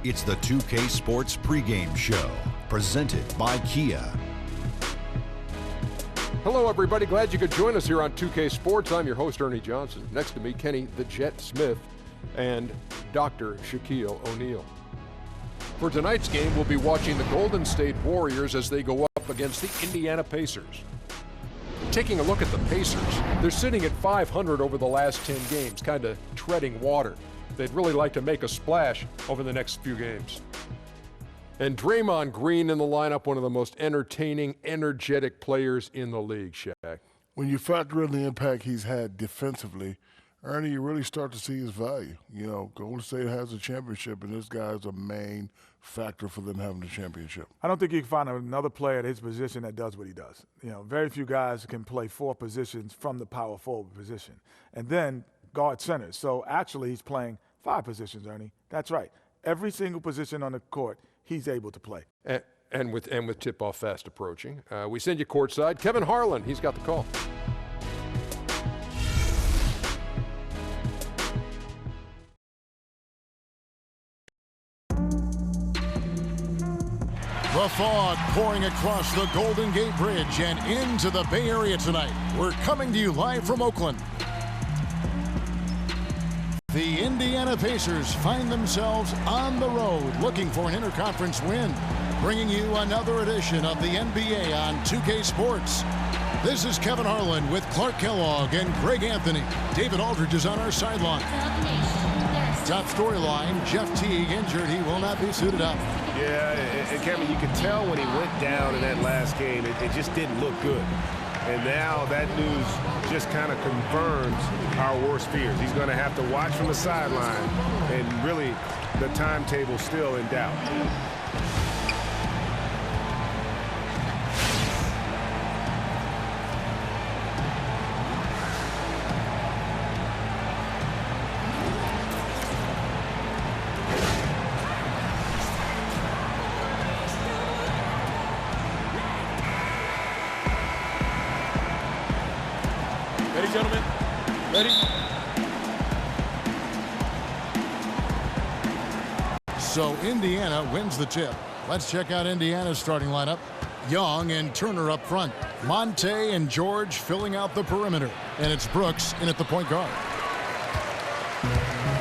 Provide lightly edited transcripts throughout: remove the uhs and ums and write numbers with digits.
It's the 2K Sports pregame show, presented by Kia. Hello, everybody. Glad you could join us here on 2K Sports. I'm your host, Ernie Johnson. Next to me, Kenny the Jet Smith and Dr. Shaquille O'Neal. For tonight's game, we'll be watching the Golden State Warriors as they go up against the Indiana Pacers. Taking a look at the Pacers, they're sitting at 500 over the last 10 games, kind of treading water. They'd really like to make a splash over the next few games. And Draymond Green in the lineup, one of the most entertaining, energetic players in the league, Shaq. When you factor in the impact he's had defensively, Ernie, you really start to see his value. You know, Golden State has a championship, and this guy is a main factor for them having the championship. I don't think you can find another player at his position that does what he does. You know, very few guys can play 4 positions from the power forward position. And then guard center. So actually he's playing 5 positions, Ernie. That's right. Every single position on the court, he's able to play. And with tip-off fast approaching. We send you courtside. Kevin Harlan, he's got the call. The fog pouring across the Golden Gate Bridge and into the Bay Area tonight. We're coming to you live from Oakland. The Indiana Pacers find themselves on the road looking for an interconference win, bringing you another edition of the NBA on 2K Sports. This is Kevin Harlan with Clark Kellogg and Greg Anthony. David Aldridge is on our sideline. Top storyline, Jeff Teague injured. He will not be suited up. Yeah, and Kevin, you could tell when he went down in that last game, it just didn't look good. And now that news just kind of confirms our worst fears. He's going to have to watch from the sideline, and really the timetable still in doubt. Gentlemen, ready? So Indiana wins the tip. Let's check out Indiana's starting lineup. Young and Turner up front. Monte and George filling out the perimeter. And it's Brooks in at the point guard.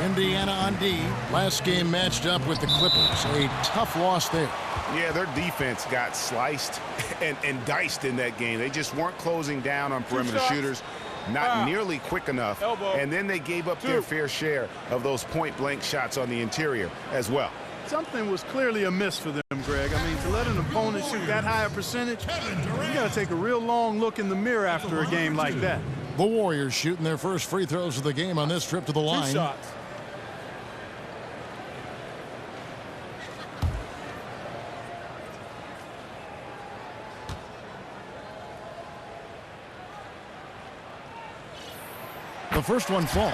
Indiana on D. Last game matched up with the Clippers. A tough loss there. Yeah, their defense got sliced and diced in that game. They just weren't closing down on perimeter shooters. Not nearly quick enough, and then they gave up their fair share of those point-blank shots on the interior as well. Something was clearly amiss for them, Greg. I mean, to let an opponent shoot that high a percentage, you got to take a real long look in the mirror after a game like that. The Warriors shooting their first free throws of the game on this trip to the line. 2 shots. The first one falls.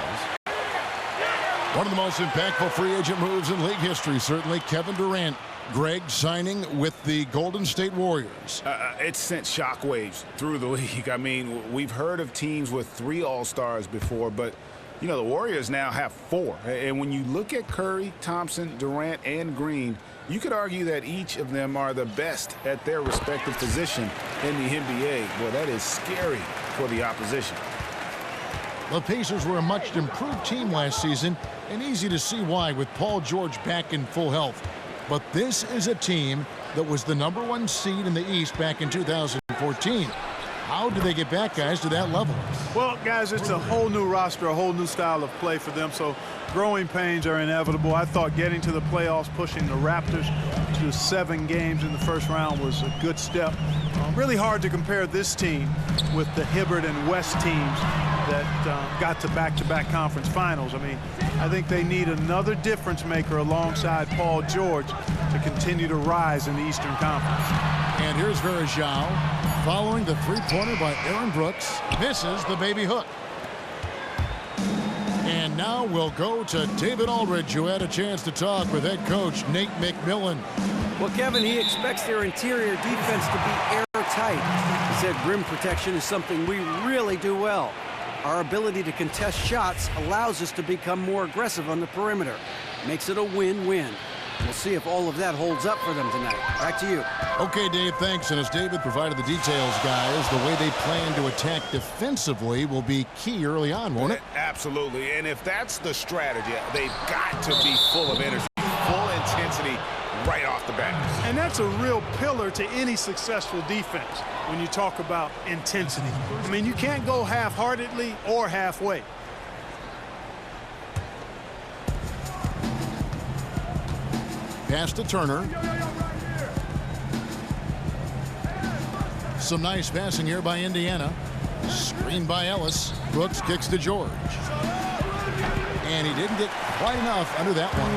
One of the most impactful free agent moves in league history, certainly Kevin Durant. Greg signing with the Golden State Warriors. It sent shockwaves through the league. I mean, we've heard of teams with 3 All-Stars before, but, you know, the Warriors now have 4. And when you look at Curry, Thompson, Durant, and Green, you could argue that each of them are the best at their respective position in the NBA. Well, that is scary for the opposition. The Pacers were a much improved team last season, and easy to see why with Paul George back in full health. But this is a team that was the #1 seed in the East back in 2014. How do they get back, guys, to that level? Well, guys, it's a whole new roster, a whole new style of play for them, so growing pains are inevitable. I thought getting to the playoffs, pushing the Raptors to 7 games in the first round was a good step. Really hard to compare this team with the Hibbert and West teams that got to back-to-back conference finals. I mean, I think they need another difference maker alongside Paul George to continue to rise in the Eastern Conference. And here's Varejao following the three-pointer by Aaron Brooks. Misses the baby hook. And now we'll go to David Aldridge, who had a chance to talk with head coach Nate McMillan. Well, Kevin, he expects their interior defense to be airtight. He said rim protection is something we really do well. Our ability to contest shots allows us to become more aggressive on the perimeter. Makes it a win-win. We'll see if all of that holds up for them tonight. Back to you. Okay, Dave, thanks. And as David provided the details, guys, the way they plan to attack defensively will be key early on, won't it? Absolutely. And if that's the strategy, they've got to be full of energy, full intensity right off the bat. And that's a real pillar to any successful defense when you talk about intensity. I mean, you can't go half-heartedly or halfway. Pass to Turner. Some nice passing here by Indiana. Screen by Ellis. Brooks kicks to George. And he didn't get quite enough under that one.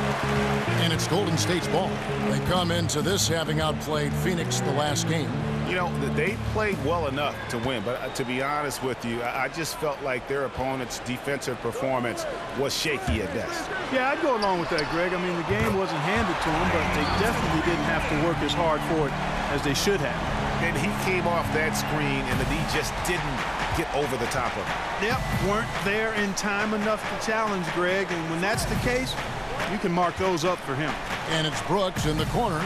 And it's Golden State's ball. They come into this having outplayed Phoenix the last game. You know, they played well enough to win, but to be honest with you, I just felt like their opponent's defensive performance was shaky at best. Yeah, I'd go along with that, Greg. I mean, the game wasn't handed to them, but they definitely didn't have to work as hard for it as they should have. And he came off that screen, and the D just didn't get over the top of it. Yep, weren't there in time enough to challenge Greg, and when that's the case, you can mark those up for him. And it's Brooks in the corner.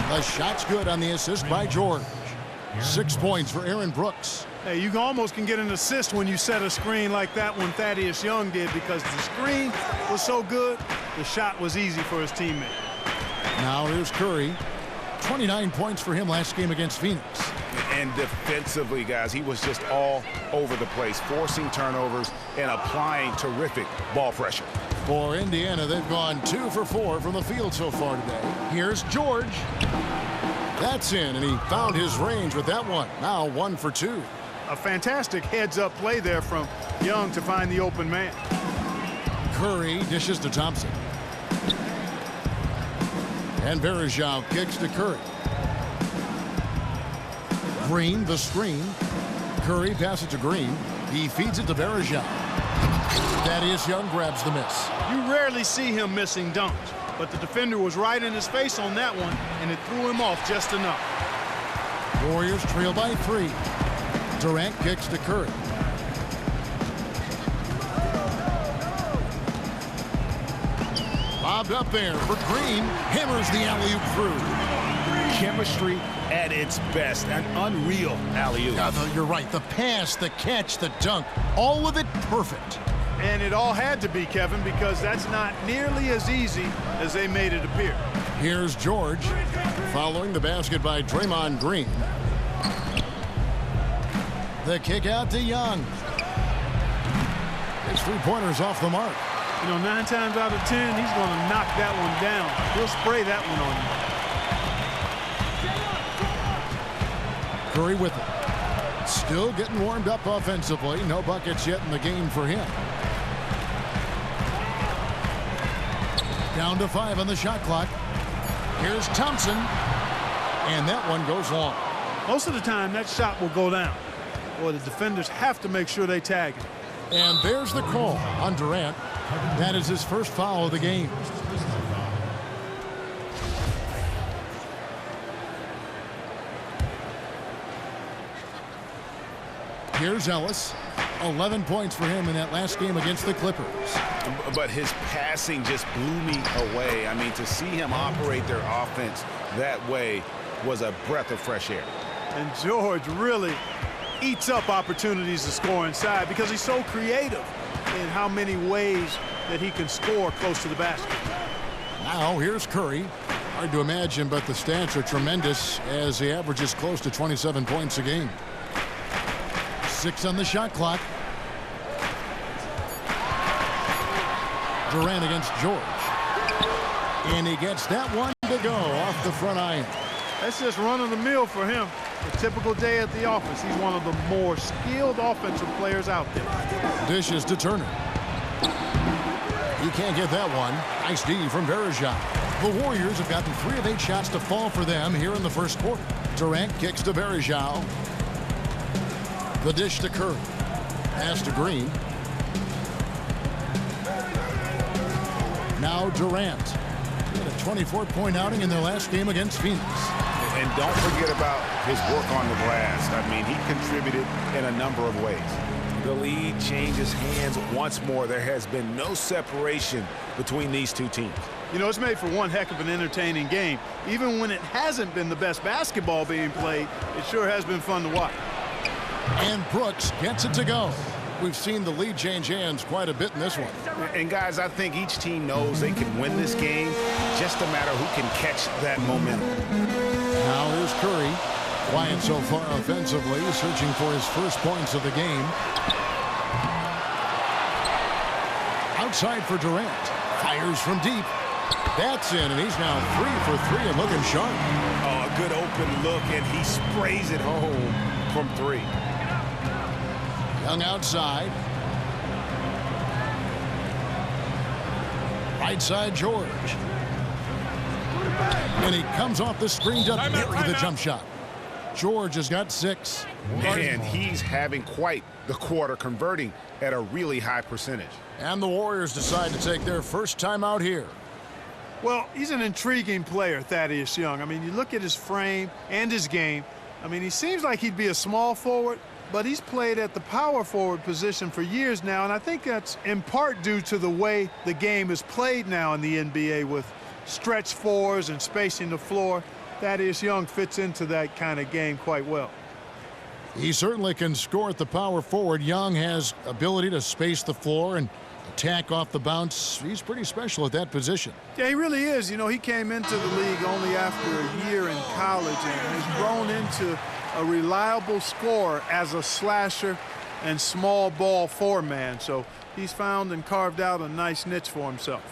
The shot's good on the assist by George. 6 points for Aaron Brooks. Hey, you almost can get an assist when you set a screen like that one Thaddeus Young did, because the screen was so good, the shot was easy for his teammate. Now here's Curry. 29 points for him last game against Phoenix. And defensively, guys, he was just all over the place, forcing turnovers and applying terrific ball pressure. For Indiana, they've gone 2 for 4 from the field so far today. Here's George. That's in, and he found his range with that one. Now 1 for 2. A fantastic heads-up play there from Young to find the open man. Curry dishes to Thompson. And Berejau kicks to Curry. Green, the screen. Curry passes to Green. He feeds it to Berejau. Thaddeus Young grabs the miss. You rarely see him missing dunks, but the defender was right in his face on that one, and it threw him off just enough. Warriors trail by 3. Durant kicks to Curry. Bobbed up there for Green. Hammers the alley-oop through. Chemistry at its best. An unreal alley-oop. Yeah, you're right. The pass, the catch, the dunk. All of it perfect. And it all had to be, Kevin, because that's not nearly as easy as they made it appear. Here's George following the basket by Draymond Green. The kick out to Young. His three-pointers off the mark. You know, 9 times out of 10, he's going to knock that one down. He'll spray that one on you. Curry with it. Still getting warmed up offensively. No buckets yet in the game for him. Down to 5 on the shot clock. Here's Thompson. And that one goes long. Most of the time, that shot will go down. Boy, the defenders have to make sure they tag him. And there's the call on Durant. That is his first foul of the game. Here's Ellis. 11 points for him in that last game against the Clippers. But his passing just blew me away. I mean, to see him operate their offense that way was a breath of fresh air. And George really eats up opportunities to score inside because he's so creative in how many ways that he can score close to the basket. Now here's Curry. Hard to imagine, but the stats are tremendous as he averages close to 27 points a game. 6 on the shot clock. Durant against George. And he gets that one to go off the front iron. That's just run-of-the-mill for him. A typical day at the office. He's one of the more skilled offensive players out there. Dishes to Turner. He can't get that one. Nice D from Berejau. The Warriors have gotten 3 of 8 shots to fall for them here in the first quarter. Durant kicks to Berejau. The dish to Curry. Pass to Green. Now Durant. He had a 24-point outing in their last game against Phoenix. And don't forget about his work on the glass. I mean, he contributed in a number of ways. The lead changes hands once more. There has been no separation between these two teams. You know, it's made for one heck of an entertaining game. Even when it hasn't been the best basketball being played, it sure has been fun to watch. And Brooks gets it to go. We've seen the lead change hands quite a bit in this one. And guys, I think each team knows they can win this game, just a matter who can catch that momentum. Now here's Curry. Quiet so far offensively, searching for his first points of the game. Outside for Durant. Fires from deep. That's in, and he's now 3 for 3 and looking sharp. Oh, a good open look, and he sprays it home from 3. Young outside. Right side, George. And he comes off the screen to bury the jump shot. George has got 6. And he's having quite the quarter, converting at a really high percentage. And the Warriors decide to take their first time out here. Well, he's an intriguing player, Thaddeus Young. I mean, you look at his frame and his game. I mean, he seems like he'd be a small forward, but he's played at the power forward position for years now, and I think that's in part due to the way the game is played now in the NBA with stretch fours and spacing the floor. Thaddeus Young fits into that kind of game quite well. He certainly can score at the power forward. Young has ability to space the floor and attack off the bounce. He's pretty special at that position. Yeah, he really is. You know, he came into the league only after a year in college and has grown into a reliable scorer as a slasher and small ball four-man. So he's found and carved out a nice niche for himself.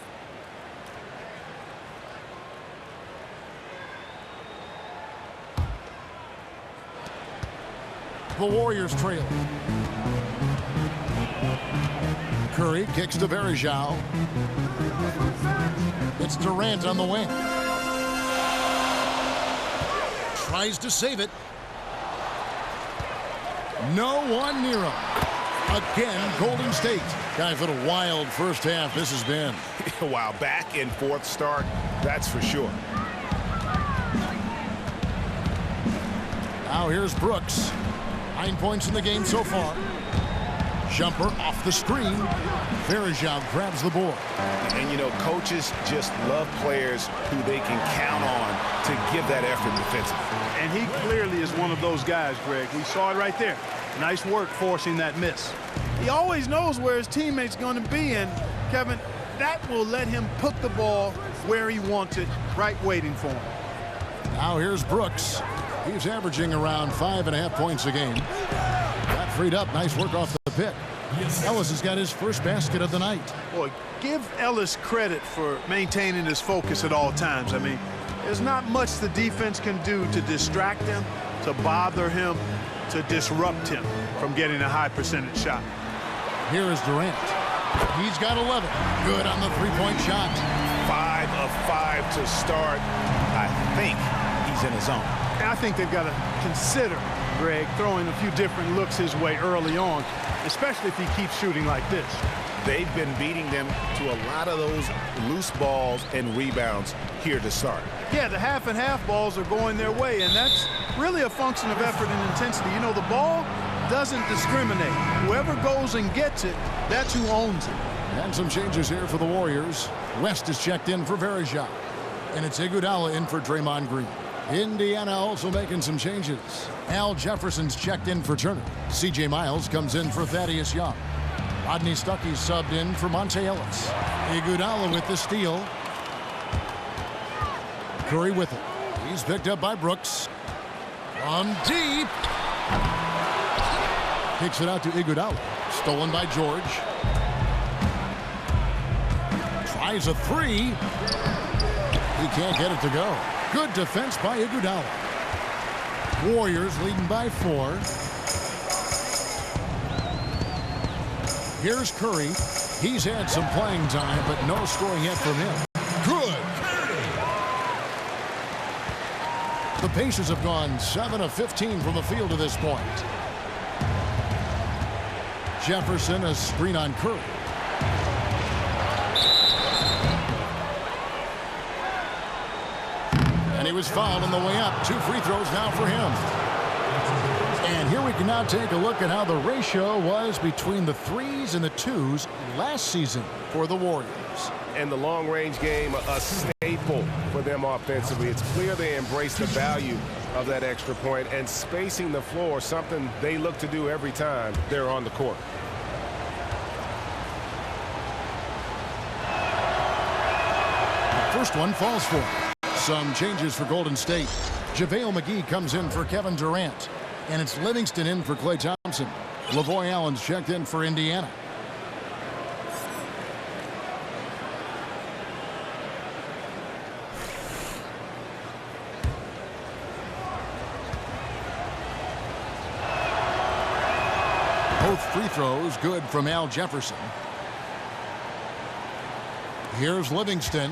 The Warriors trail. Curry kicks to Varejao. It's Durant on the wing. Tries to save it. No one near him. Again, Golden State. Guys, what a wild first half this has been. Wow, back and forth start, that's for sure. Now here's Brooks. 9 points in the game so far. Jumper off the screen. Varejao grabs the board. And, you know, coaches just love players who they can count on to give that effort defensively. And he clearly is one of those guys, Greg. We saw it right there. Nice work forcing that miss. He always knows where his teammate's going to be, and, Kevin, that will let him put the ball where he wants it, right waiting for him. Now here's Brooks. He's averaging around 5.5 points a game. Got freed up. Nice work off the pick. Ellis has got his first basket of the night. Boy, give Ellis credit for maintaining his focus at all times. I mean, there's not much the defense can do to distract him, to bother him, to disrupt him from getting a high percentage shot. Here is Durant. He's got 11. Good on the three-point shot. 5 of 5 to start. I think he's in his zone. I think they've got to consider, Greg, throwing a few different looks his way early on, especially if he keeps shooting like this. They've been beating them to a lot of those loose balls and rebounds here to start. Yeah, the half and half balls are going their way, and that's really a function of effort and intensity. You know, the ball doesn't discriminate. Whoever goes and gets it, that's who owns it. And some changes here for the Warriors. West is checked in for Varejao. And it's Iguodala in for Draymond Green. Indiana also making some changes. Al Jefferson's checked in for Turner. C.J. Miles comes in for Thaddeus Young. Rodney Stuckey's subbed in for Monte Ellis. Iguodala with the steal. Curry with it. He's picked up by Brooks. From deep. Kicks it out to Iguodala. Stolen by George. Tries a three. He can't get it to go. Good defense by Iguodala. Warriors leading by 4. Here's Curry. He's had some playing time, but no scoring yet from him. Good. The Pacers have gone 7 of 15 from the field to this point. Jefferson, a screen on Curry. And he was fouled on the way up. 2 free throws now for him. And here we can now take a look at how the ratio was between the 3s and the 2s last season for the Warriors. And the long-range game, a staple for them offensively. It's clear they embrace the value of that extra point, and spacing the floor, something they look to do every time they're on the court. First one falls for him. Some changes for Golden State. JaVale McGee comes in for Kevin Durant. And it's Livingston in for Klay Thompson. Lavoy Allen's checked in for Indiana. Both free throws good from Al Jefferson. Here's Livingston.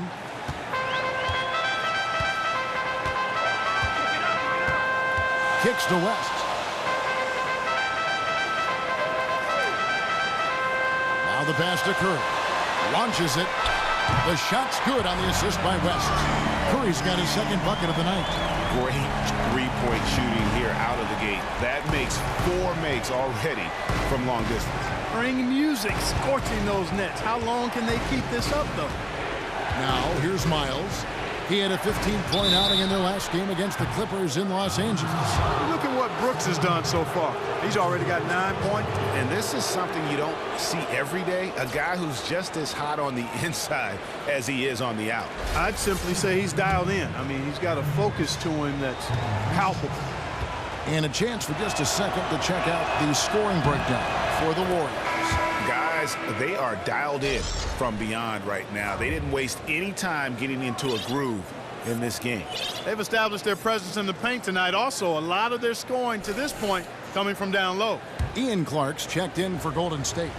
Kicks to West. Now the pass to Curry. Launches it. The shot's good on the assist by West. Curry's got his second bucket of the night. Great three-point shooting here out of the gate. That makes 4 makes already from long distance. Bring music, scorching those nets. How long can they keep this up, though? Now here's Miles. He had a 15-point outing in their last game against the Clippers in Los Angeles. Look at what Brooks has done so far. He's already got 9 points. And this is something you don't see every day. A guy who's just as hot on the inside as he is on the out. I'd simply say he's dialed in. I mean, he's got a focus to him that's palpable. And a chance for just a second to check out the scoring breakdown for the Warriors. Guys, they are dialed in from beyond right now. They didn't waste any time getting into a groove in this game. They've established their presence in the paint tonight. Also, a lot of their scoring to this point coming from down low. Ian Clark's checked in for Golden State.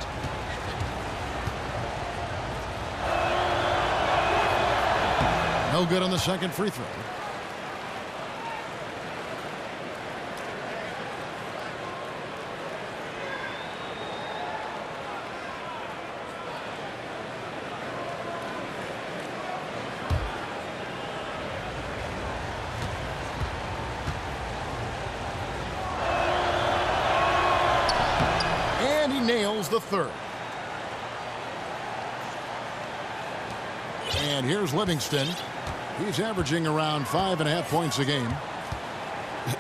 No good on the second free throw. Nails the third. And here's Livingston. He's averaging around 5.5 points a game.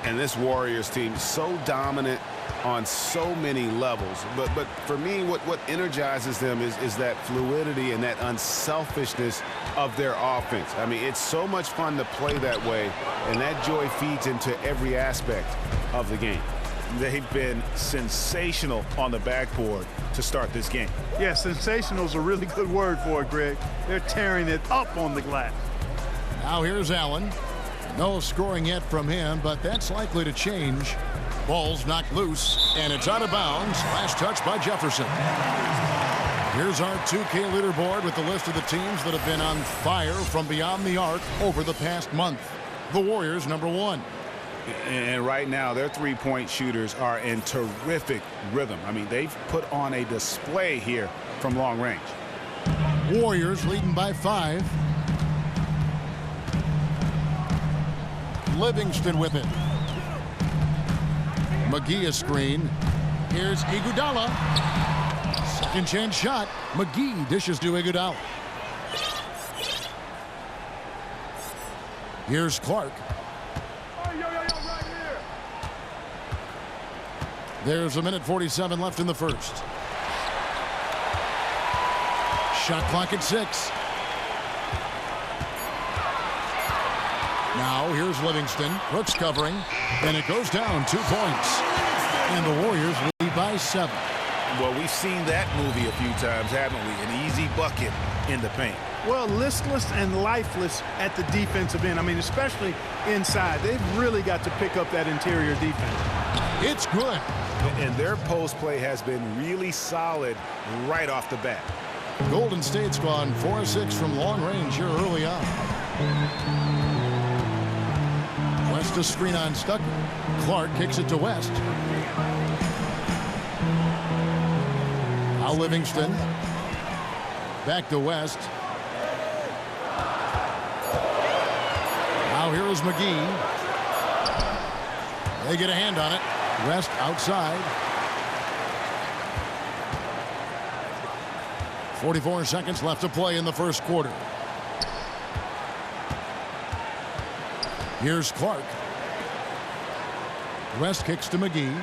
And this Warriors team is so dominant on so many levels. But for me, what energizes them is that fluidity and that unselfishness of their offense. I mean, it's so much fun to play that way, and that joy feeds into every aspect of the game. They've been sensational on the backboard to start this game. Yeah, sensational is a really good word for it, Greg. They're tearing it up on the glass. Now here's Allen. No scoring yet from him, but that's likely to change. Ball's knocked loose, and it's out of bounds. Last touch by Jefferson. Here's our 2K leaderboard with the list of the teams that have been on fire from beyond the arc over the past month. The Warriors, number 1. And right now, their three-point shooters are in terrific rhythm. I mean, they've put on a display here from long range. Warriors leading by 5. Livingston with it. McGee a screen. Here's Iguodala. Second chance shot. McGee dishes to Iguodala. Here's Clark. There's 1:47 left in the first. Shot clock at 6. Now here's Livingston. Brooks covering. And it goes down 2 points. And the Warriors lead by 7. Well, we've seen that movie a few times, haven't we? An easy bucket in the paint. Well, listless and lifeless at the defensive end. I mean, especially inside. They've really got to pick up that interior defense. It's good. And their post play has been really solid right off the bat. Golden State's gone 4-6 from long range here early on. West a screen on Stucker. Clark kicks it to West. Now Livingston. Back to West. Now here is McGee. They get a hand on it. West outside. 44 seconds left to play in the first quarter. Here's Clark. West kicks to McGee.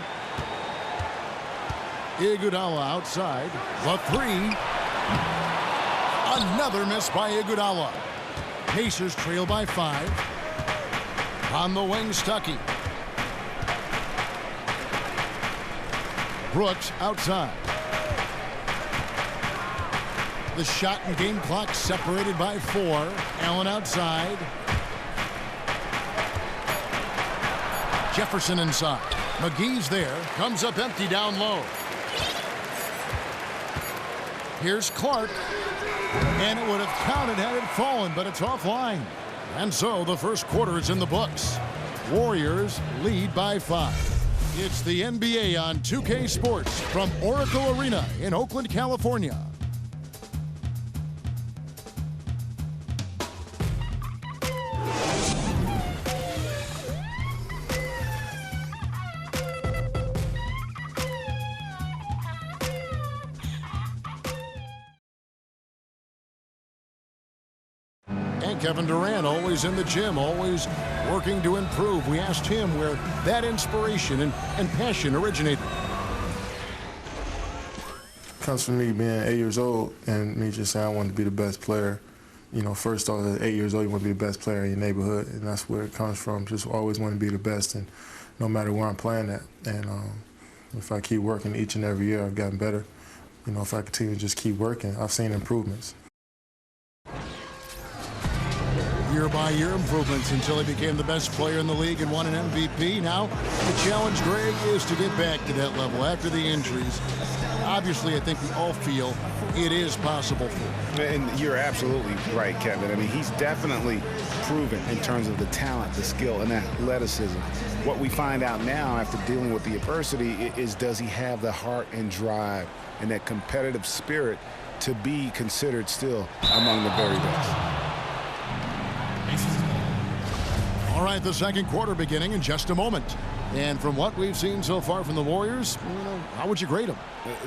Iguodala outside. The three. Another miss by Iguodala. Pacers trail by 5. On the wing, Stuckey. Brooks outside. The shot and game clock separated by 4. Allen outside. Jefferson inside. McGee's there. Comes up empty down low. Here's Clark. And it would have counted had it fallen, but it's offline. And so the first quarter is in the books. Warriors lead by 5. It's the NBA on 2K Sports from Oracle Arena in Oakland, California. Kevin Durant always in the gym, always working to improve. We asked him where that inspiration and passion originated. Comes from me being 8 years old and me just saying I want to be the best player. You know, first off, at 8 years old, you want to be the best player in your neighborhood, and that's where it comes from. Just always want to be the best, and no matter where I'm playing at. And if I keep working each and every year, I've gotten better. You know, if I continue to just keep working, I've seen improvements. Year-by-year improvements until he became the best player in the league and won an MVP. Now, the challenge, Greg, is to get back to that level after the injuries. Obviously, I think we all feel it is possible for him. And you're absolutely right, Kevin. I mean, he's definitely proven in terms of the talent, the skill, and athleticism. What we find out now after dealing with the adversity is, does he have the heart and drive and that competitive spirit to be considered still among the very best? All right, the second quarter beginning in just a moment. And from what we've seen so far from the Warriors, how would you grade them?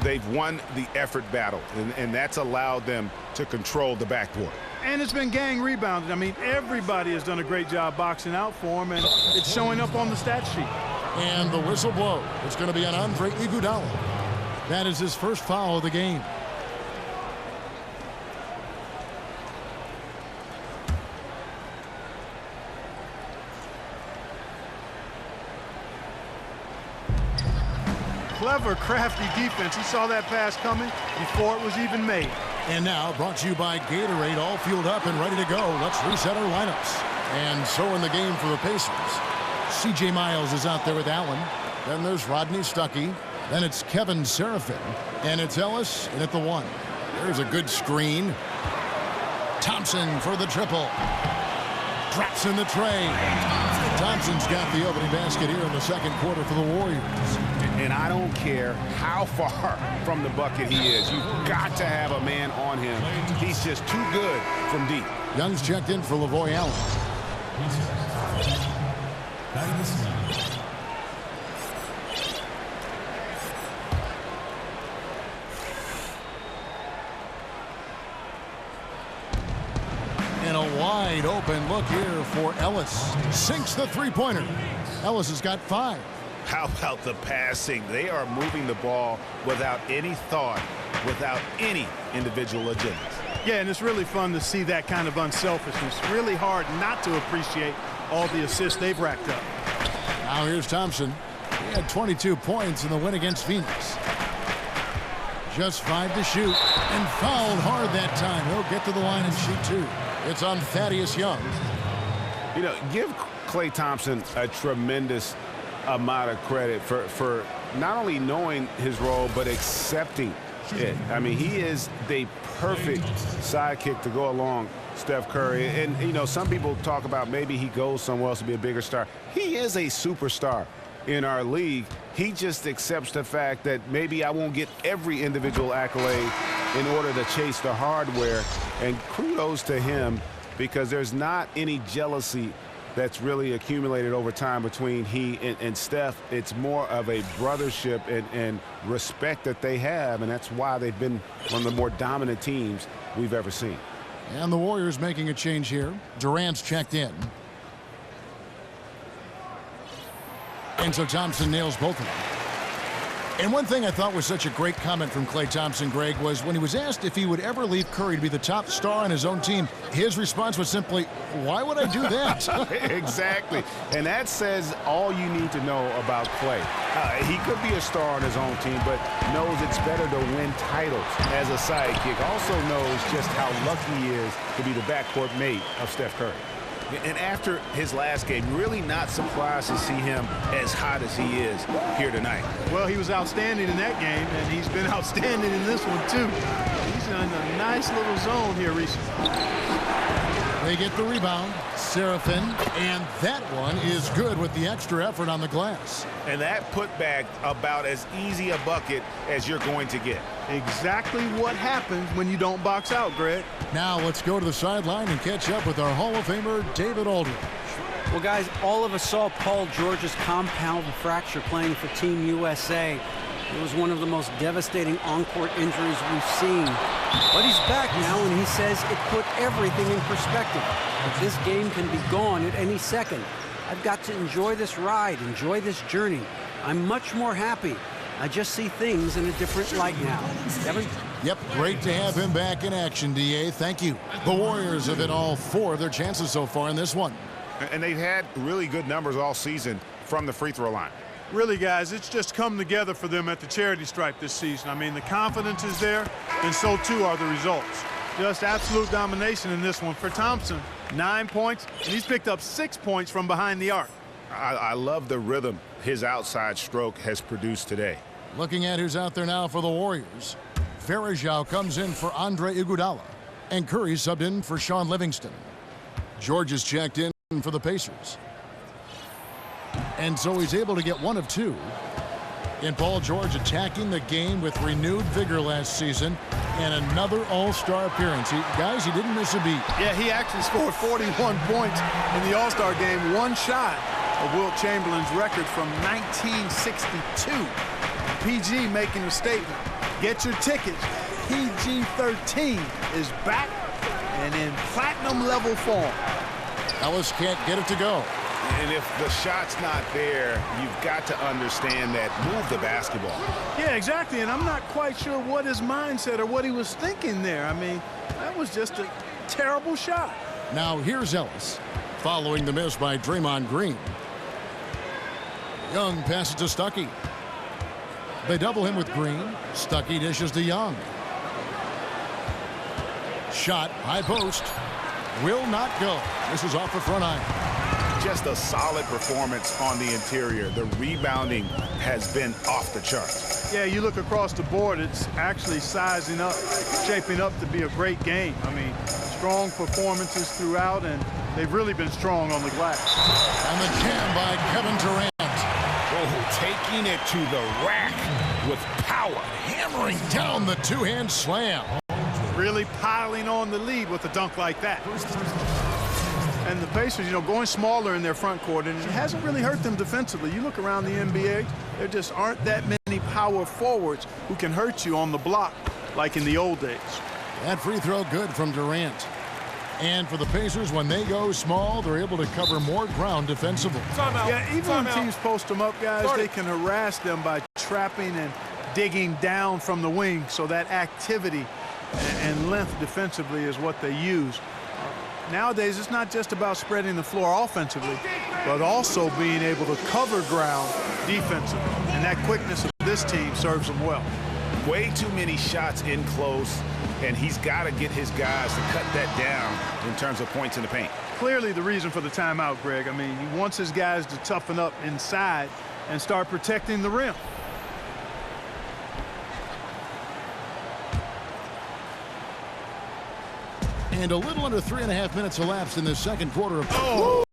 They've won the effort battle, and that's allowed them to control the backcourt. And it's been gang rebounded. I mean, everybody has done a great job boxing out for him, and it's showing up on the stat sheet. And the whistle blow. It's going to be on Andre Iguodala. That is his first foul of the game. Clever, crafty defense. He saw that pass coming before it was even made. And now, brought to you by Gatorade, all fueled up and ready to go. Let's reset our lineups. And so in the game for the Pacers, C.J. Miles is out there with Allen. Then there's Rodney Stuckey. Then it's Kevin Seraphin. And it's Ellis in at the 1. There's a good screen. Thompson for the triple. Drops in the tray. Thompson's got the opening basket here in the second quarter for the Warriors. And I don't care how far from the bucket he is. You've got to have a man on him. He's just too good from deep. Young's checked in for Lavoy Allen. And a wide open look here for Ellis. Sinks the three-pointer. Ellis has got 5. How about the passing? They are moving the ball without any thought, without any individual agendas. Yeah, and it's really fun to see that kind of unselfishness. Really hard not to appreciate all the assists they've racked up. Now here's Thompson. He had 22 points in the win against Phoenix. Just 5 to shoot, and fouled hard that time. He'll get to the line and shoot 2. It's on Thaddeus Young. You know, give Klay Thompson a tremendous amount of credit for not only knowing his role, but accepting it. I mean, he is the perfect sidekick to go along Steph Curry. And, you know, some people talk about maybe he goes somewhere else to be a bigger star. He is a superstar in our league. He just accepts the fact that maybe I won't get every individual accolade in order to chase the hardware. And kudos to him, because there's not any jealousy that's really accumulated over time between he and Steph. It's more of a brothership and respect that they have, and that's why they've been one of the more dominant teams we've ever seen. And the Warriors making a change here. Durant's checked in. And so Thompson nails both of them. And one thing I thought was such a great comment from Klay Thompson, Greg, was when he was asked if he would ever leave Curry to be the top star on his own team, his response was simply, why would I do that? Exactly. And that says all you need to know about Klay. He could be a star on his own team, but knows it's better to win titles as a sidekick. Also knows just how lucky he is to be the backcourt mate of Steph Curry. And after his last game, really not surprised to see him as hot as he is here tonight. Well, he was outstanding in that game, and he's been outstanding in this one, too. He's in a nice little zone here recently. They get the rebound. Seraphin, and that one is good with the extra effort on the glass. And that putback about as easy a bucket as you're going to get. Exactly what happens when you don't box out, Greg. Now let's go to the sideline and catch up with our Hall of Famer, David Aldridge. Well, guys, all of us saw Paul George's compound fracture playing for Team USA. It was one of the most devastating on-court injuries we've seen. But he's back now, and he says it put everything in perspective. But this game can be gone at any second. I've got to enjoy this ride, enjoy this journey. I'm much more happy. I just see things in a different light now. Kevin? Yep, great to have him back in action, D.A. Thank you. The Warriors have hit all 4 of their chances so far in this one. And they've had really good numbers all season from the free throw line. Really, guys, it's just come together for them at the charity stripe this season. I mean, the confidence is there, and so too are the results. Just absolute domination in this one. For Thompson, 9 points, and he's picked up 6 points from behind the arc. I love the rhythm his outside stroke has produced today. Looking at who's out there now for the Warriors. Varejao comes in for Andre Iguodala, and Curry subbed in for Sean Livingston. George is checked in for the Pacers. And so he's able to get 1 of 2. And Paul George attacking the game with renewed vigor last season and another all-star appearance. Guys, he didn't miss a beat. Yeah, he actually scored 41 points in the all-star game, 1 shot of Wilt Chamberlain's record from 1962. PG making a statement. Get your tickets. PG-13 is back and in platinum level form. Ellis can't get it to go. And if the shot's not there, you've got to understand that. Move the basketball. Yeah, exactly. And I'm not quite sure what his mindset or what he was thinking there. I mean, that was just a terrible shot. Now here's Ellis, following the miss by Draymond Green. Young passes to Stuckey. They double him with Green. Stuckey dishes to Young. Shot, high post. Will not go. This is off the front iron. Just a solid performance on the interior. The rebounding has been off the charts. Yeah, you look across the board, it's actually sizing up, shaping up to be a great game. I mean, strong performances throughout, and they've really been strong on the glass. And the jam by Kevin Durant. Oh, taking it to the rack with power, hammering Down the two-hand slam. Really piling on the lead with a dunk like that. And the Pacers, you know, going smaller in their front court, and it hasn't really hurt them defensively. You look around the NBA, there just aren't that many power forwards who can hurt you on the block like in the old days. That free throw good from Durant. And for the Pacers, when they go small, they're able to cover more ground defensively. Yeah, even when teams post them up, guys, they can harass them by trapping and digging down from the wing. So that activity and length defensively is what they use. Nowadays, it's not just about spreading the floor offensively, but also being able to cover ground defensively. And that quickness of this team serves them well. Way too many shots in close, and he's got to get his guys to cut that down in terms of points in the paint. Clearly the reason for the timeout, Greg. I mean, he wants his guys to toughen up inside and start protecting the rim. And a little under 3.5 minutes elapsed in the second quarter of...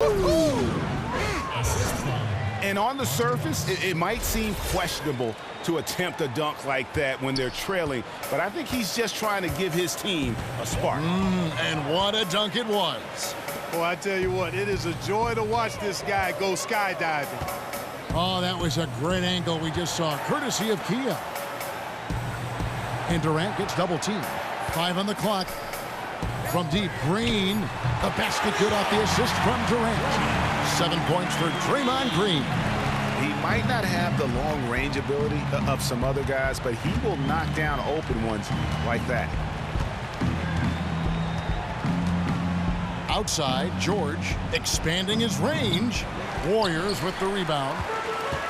And on the surface, it might seem questionable to attempt a dunk like that when they're trailing, but I think he's just trying to give his team a spark. And what a dunk it was. Well, I tell you what, it is a joy to watch this guy go skydiving. Oh, that was a great angle we just saw, courtesy of Kia. And Durant gets double teamed. 5 on the clock. From deep, Green. The basket good off the assist from Durant. 7 points for Draymond Green. He might not have the long range ability of some other guys, but he will knock down open ones like that. Outside, George expanding his range. Warriors with the rebound.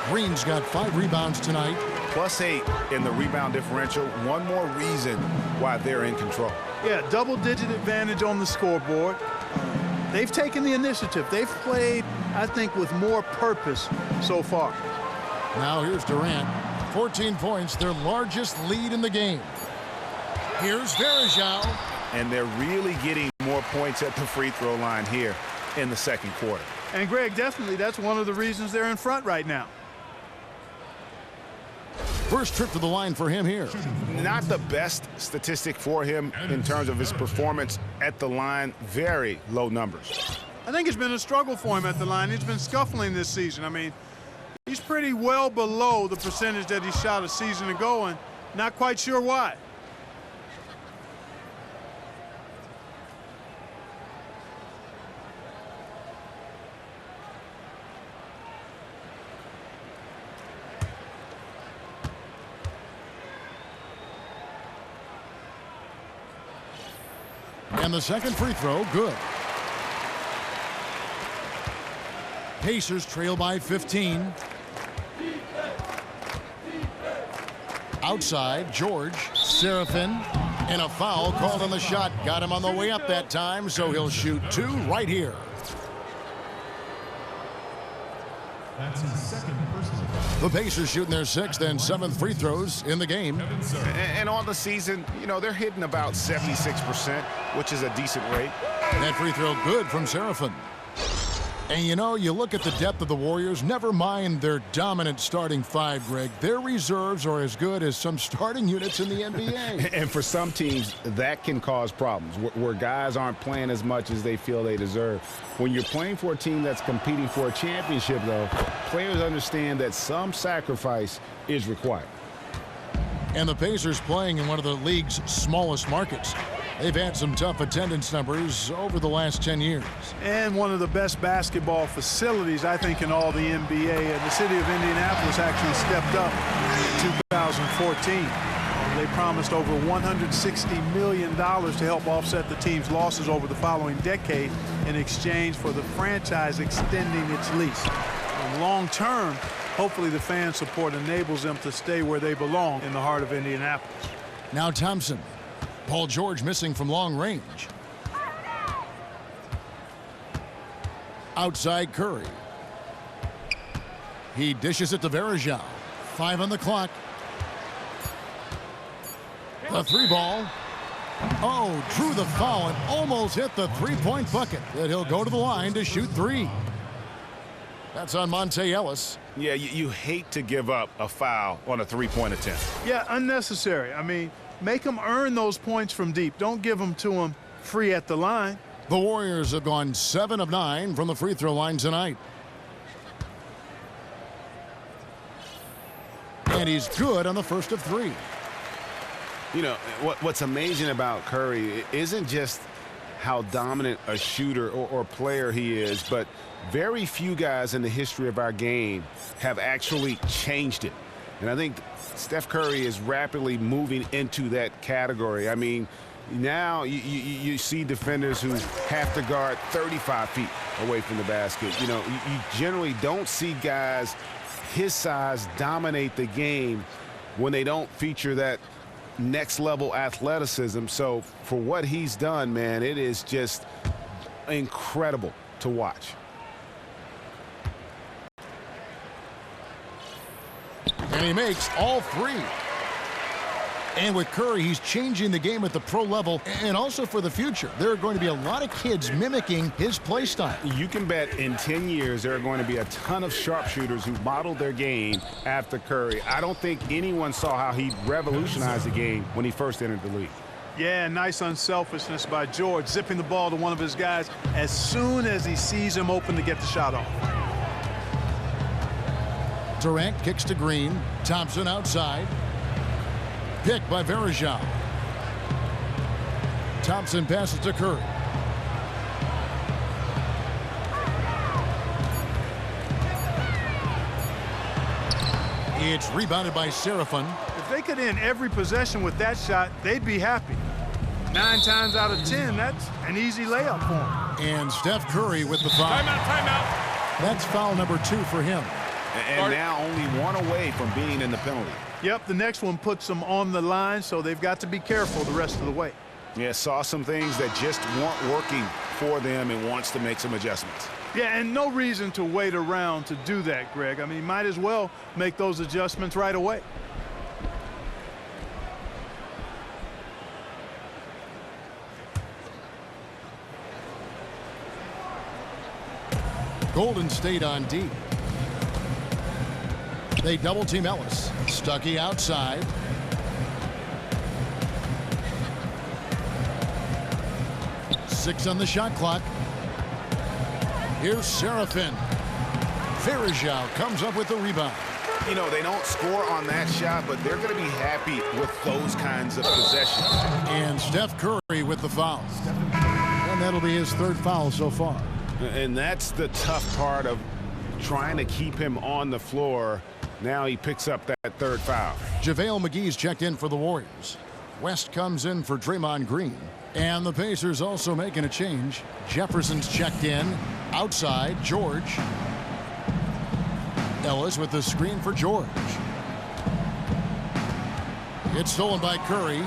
Green's got 5 rebounds tonight. +8 in the rebound differential. One more reason why they're in control. Yeah, double-digit advantage on the scoreboard. They've taken the initiative. They've played, I think, with more purpose so far. Now here's Durant. 14 points, their largest lead in the game. Here's Varejao. And they're really getting more points at the free throw line here in the second quarter. And, Greg, definitely that's one of the reasons they're in front right now. First trip to the line for him here. Not the best statistic for him in terms of his performance at the line. Very low numbers. I think it's been a struggle for him at the line. He's been scuffling this season. I mean, he's pretty well below the percentage that he shot a season ago, and not quite sure why. And the second free throw, good. Pacers trail by 15. Outside, George, Seraphin, and a foul called on the shot. Got him on the way up that time, so he'll shoot 2 right here. That's his second personal. The Pacers shooting their 6th and 7th free throws in the game. And on the season, you know, they're hitting about 76%, which is a decent rate. That free throw good from Seraphin. And, you know, you look at the depth of the Warriors, never mind their dominant starting 5, Greg. Their reserves are as good as some starting units in the NBA. And for some teams, that can cause problems, where guys aren't playing as much as they feel they deserve. When you're playing for a team that's competing for a championship, though, players understand that some sacrifice is required. And the Pacers playing in one of the league's smallest markets. They've had some tough attendance numbers over the last 10 years. And one of the best basketball facilities, I think, in all the NBA. And the city of Indianapolis actually stepped up in 2014. They promised over $160 million to help offset the team's losses over the following decade in exchange for the franchise extending its lease. And long term, hopefully the fan support enables them to stay where they belong in the heart of Indianapolis. Now Thompson. Paul George missing from long range. Outside Curry. He dishes it to Varejao. 5 on the clock. The 3 ball. Oh, drew the foul and almost hit the 3-point bucket. But he'll go to the line to shoot 3. That's on Monte Ellis. Yeah, you hate to give up a foul on a 3-point attempt. Yeah, unnecessary. I mean, make them earn those points from deep. Don't give them to them free at the line. The Warriors have gone 7 of 9 from the free throw line tonight. And he's good on the first of 3. You know, what's amazing about Curry isn't just how dominant a shooter or player he is, but very few guys in the history of our game have actually changed it. And I think Steph Curry is rapidly moving into that category. I mean, now you see defenders who have to guard 35 feet away from the basket. You know, you generally don't see guys his size dominate the game when they don't feature that next level athleticism. So for what he's done, man, it is just incredible to watch. And he makes all 3. And with Curry, he's changing the game at the pro level and also for the future. There are going to be a lot of kids mimicking his play style. You can bet in 10 years there are going to be a ton of sharpshooters who modeled their game after Curry. I don't think anyone saw how he revolutionized the game when he first entered the league. Yeah, nice unselfishness by George, zipping the ball to one of his guys as soon as he sees him open to get the shot off. Durant kicks to Green. Thompson outside. Picked by Varejao. Thompson passes to Curry. It's rebounded by Seraphin. If they could end every possession with that shot, they'd be happy. 9 times out of 10, that's an easy layup for him. And Steph Curry with the foul. Timeout. That's foul number 2 for him. And now only one away from being in the penalty. Yep, the next one puts them on the line, so they've got to be careful the rest of the way. Yeah, saw some things that just weren't working for them and wants to make some adjustments. Yeah, and no reason to wait around to do that, Greg. I mean, might as well make those adjustments right away. Golden State on D. They double team Ellis. Stuckey outside. Six on the shot clock. Here's Seraphin. Varejao comes up with the rebound. You know, they don't score on that shot, but they're going to be happy with those kinds of possessions. And Steph Curry with the foul. And that'll be his 3rd foul so far. And that's the tough part of trying to keep him on the floor. Now he picks up that 3rd foul. JaVale McGee's checked in for the Warriors. West comes in for Draymond Green. And the Pacers also making a change. Jefferson's checked in. Outside, George. Ellis with the screen for George. It's stolen by Curry.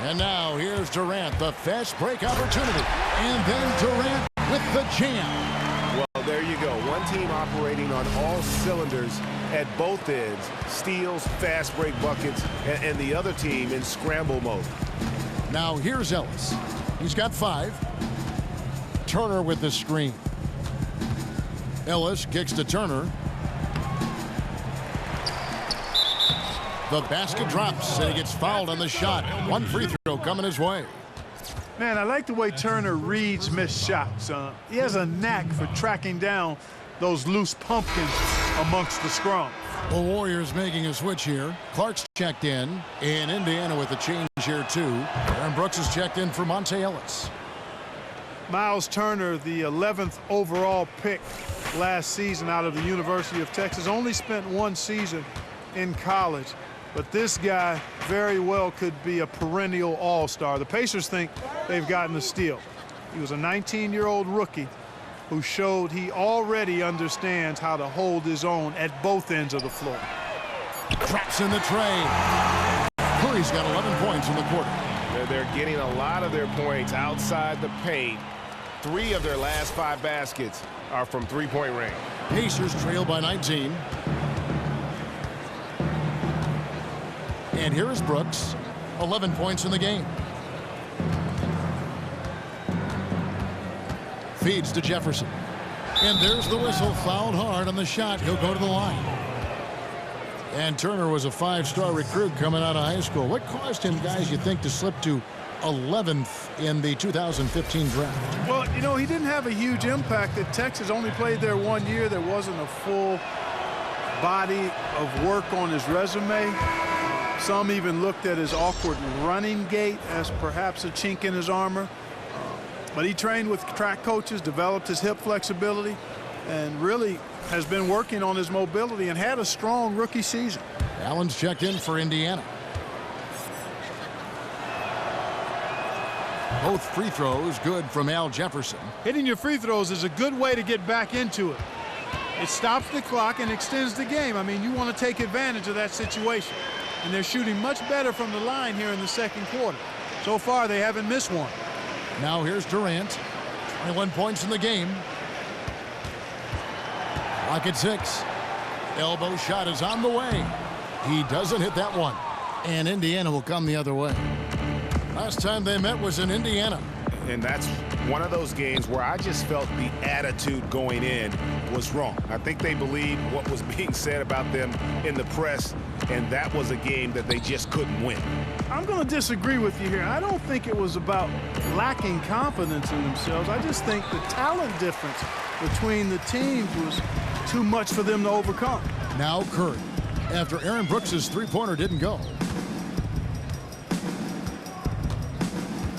And now here's Durant, the fast break opportunity. And then Durant with the jam. Well, there you go. One team operating on all cylinders at both ends. Steals, fast break buckets, and the other team in scramble mode. Now here's Ellis. He's got 5. Turner with the screen. Ellis kicks to Turner. The basket drops, and he gets fouled on the shot. 1 free throw coming his way. Man, I like the way Turner reads missed shots. He has a knack for tracking down those loose pumpkins amongst the scrum. The Warriors making a switch here. Clark's checked in Indiana with a change here too. Aaron Brooks is checked in for Monte Ellis. Miles Turner, the 11th overall pick last season out of the University of Texas, only spent 1 season in college. But this guy very well could be a perennial all-star. The Pacers think they've gotten a steal. He was a 19-year-old rookie who showed he already understands how to hold his own at both ends of the floor. Traps in the tray. Curry's got 11 points in the quarter. They're getting a lot of their points outside the paint. 3 of their last 5 baskets are from three-point range. Pacers trail by 19. And here is Brooks. 11 points in the game. Feeds to Jefferson. And there's the whistle. Fouled hard on the shot. He'll go to the line. And Turner was a 5-star recruit coming out of high school. What caused him, guys, you think, to slip to 11th in the 2015 draft? Well, you know, he didn't have a huge impact at Texas. Only played there 1 year. There wasn't a full body of work on his resume. Some even looked at his awkward running gait as perhaps a chink in his armor. But he trained with track coaches, developed his hip flexibility, and really has been working on his mobility and had a strong rookie season. Allen's checked in for Indiana. Both free throws good from Al Jefferson. Hitting your free throws is a good way to get back into it. It stops the clock and extends the game. I mean, you want to take advantage of that situation. And they're shooting much better from the line here in the second quarter. So far, they haven't missed one. Now here's Durant. 21 points in the game. Clock at 6. Elbow shot is on the way. He doesn't hit that one. And Indiana will come the other way. Last time they met was in Indiana. And that's one of those games where I just felt the attitude going in was wrong. I think they believed what was being said about them in the press, and that was a game that they just couldn't win. I'm going to disagree with you here. I don't think it was about lacking confidence in themselves. I just think the talent difference between the teams was too much for them to overcome. Now Curry, after Aaron Brooks' three-pointer didn't go.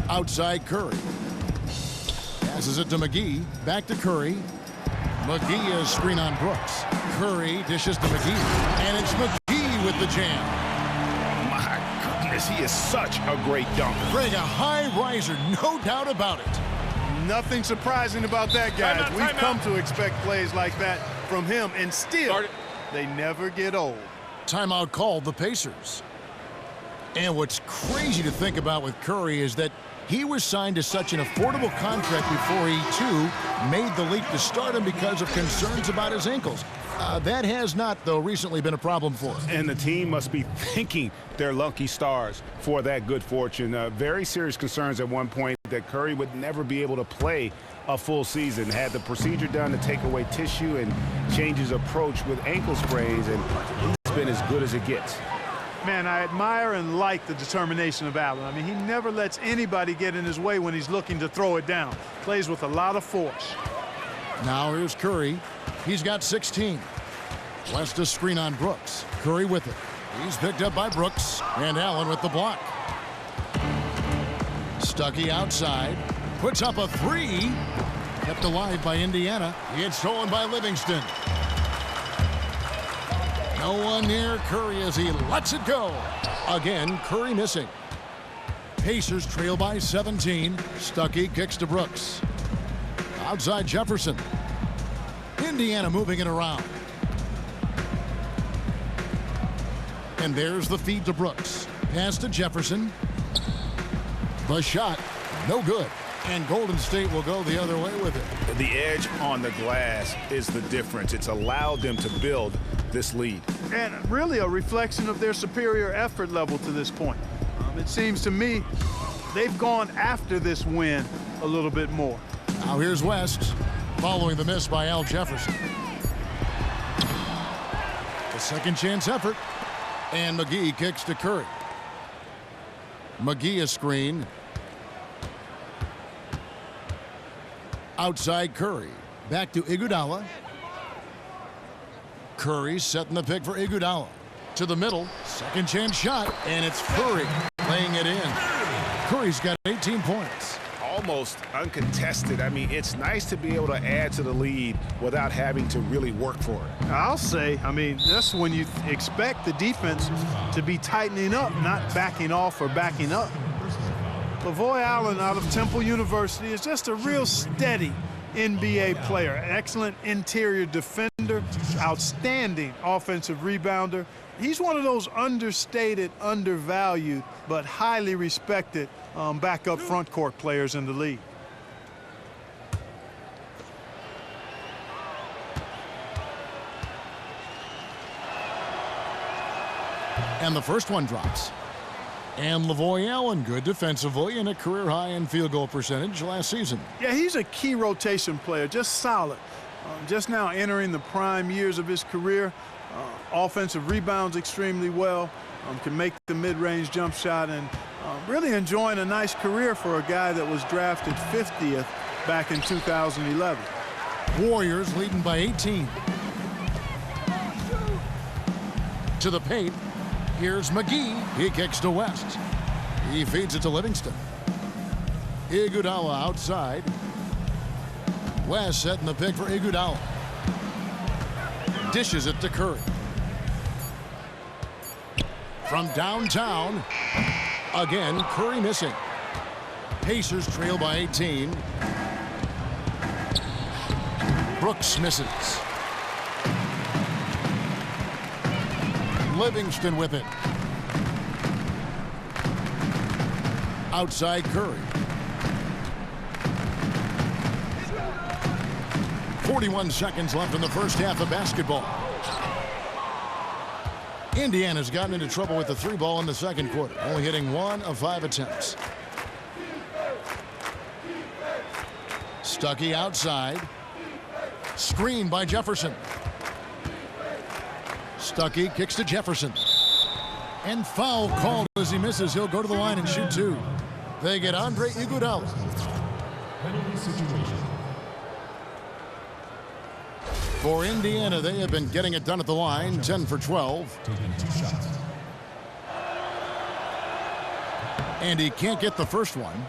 Outside Curry. Passes it to McGee. Back to Curry. McGee is screen on Brooks. Curry dishes to McGee. And it's McGee with the jam. My goodness, he is such a great dunker. Greg, a high riser, no doubt about it. Nothing surprising about that, guys. We've come to expect plays like that from him, and still, they never get old. Timeout called the Pacers. And what's crazy to think about with Curry is that he was signed to such an affordable contract before he, too, made the leap to stardom because of concerns about his ankles. That has not, though, recently been a problem for him. And the team must be thanking their lucky stars for that good fortune. Very serious concerns at one point that Curry would never be able to play a full season. Had the procedure done to take away tissue and change his approach with ankle sprays, and he's been as good as it gets. Man, I admire and like the determination of Allen. I mean, he never lets anybody get in his way when he's looking to throw it down. Plays with a lot of force. Now here's Curry. He's got 16. West a screen on Brooks. Curry with it. He's picked up by Brooks, and Allen with the block. Stuckey outside. Puts up a three. Kept alive by Indiana. It's stolen by Livingston. No one near Curry as he lets it go. Again, Curry missing. Pacers trail by 17. Stuckey kicks to Brooks. Outside Jefferson. Indiana moving it around. And there's the feed to Brooks. Pass to Jefferson. The shot, no good. And Golden State will go the other way with it. The edge on the glass is the difference. It's allowed them to build this lead. And really a reflection of their superior effort level to this point. It seems to me they've gone after this win a little bit more. Now here's West, following the miss by Al Jefferson. The second chance effort. And McGee kicks to Curry. McGee a screen. Outside Curry. Back to Iguodala. Curry setting the pick for Iguodala. To the middle. Second chance shot. And it's Curry laying it in. Curry's got 18 points. Almost uncontested. I mean, it's nice to be able to add to the lead without having to really work for it. I'll say, I mean, that's when you expect the defense to be tightening up, not backing off or backing up. Lavoy Allen out of Temple University is just a real steady NBA player. Excellent interior defender, outstanding offensive rebounder. He's one of those understated, undervalued, but highly respected backup front court players in the league. And the first one drops. And Lavoy Allen, good defensively and a career high in field goal percentage last season. Yeah, he's a key rotation player, just solid. Just now entering the prime years of his career. Offensive rebounds extremely well. Can make the mid-range jump shot, and really enjoying a nice career for a guy that was drafted 50th back in 2011. Warriors leading by 18. To the paint. Here's McGee. He kicks to West. He feeds it to Livingston. Iguodala outside. West setting the pick for Iguodala. Dishes it to Curry. From downtown. Again, Curry missing. Pacers trail by 18. Brooks misses. Livingston with it. Outside Curry. 41 seconds left in the first half of basketball. Indiana's gotten into trouble with the three ball in the second quarter, only hitting 1 of 5 attempts. Stuckey outside. Screen by Jefferson. Stuckey kicks to Jefferson. And foul called as he misses. He'll go to the line and shoot 2. They get Andre Iguodala. Penalty situation. For Indiana, they have been getting it done at the line, 10 for 12. Taking 2 shots. And he can't get the first one.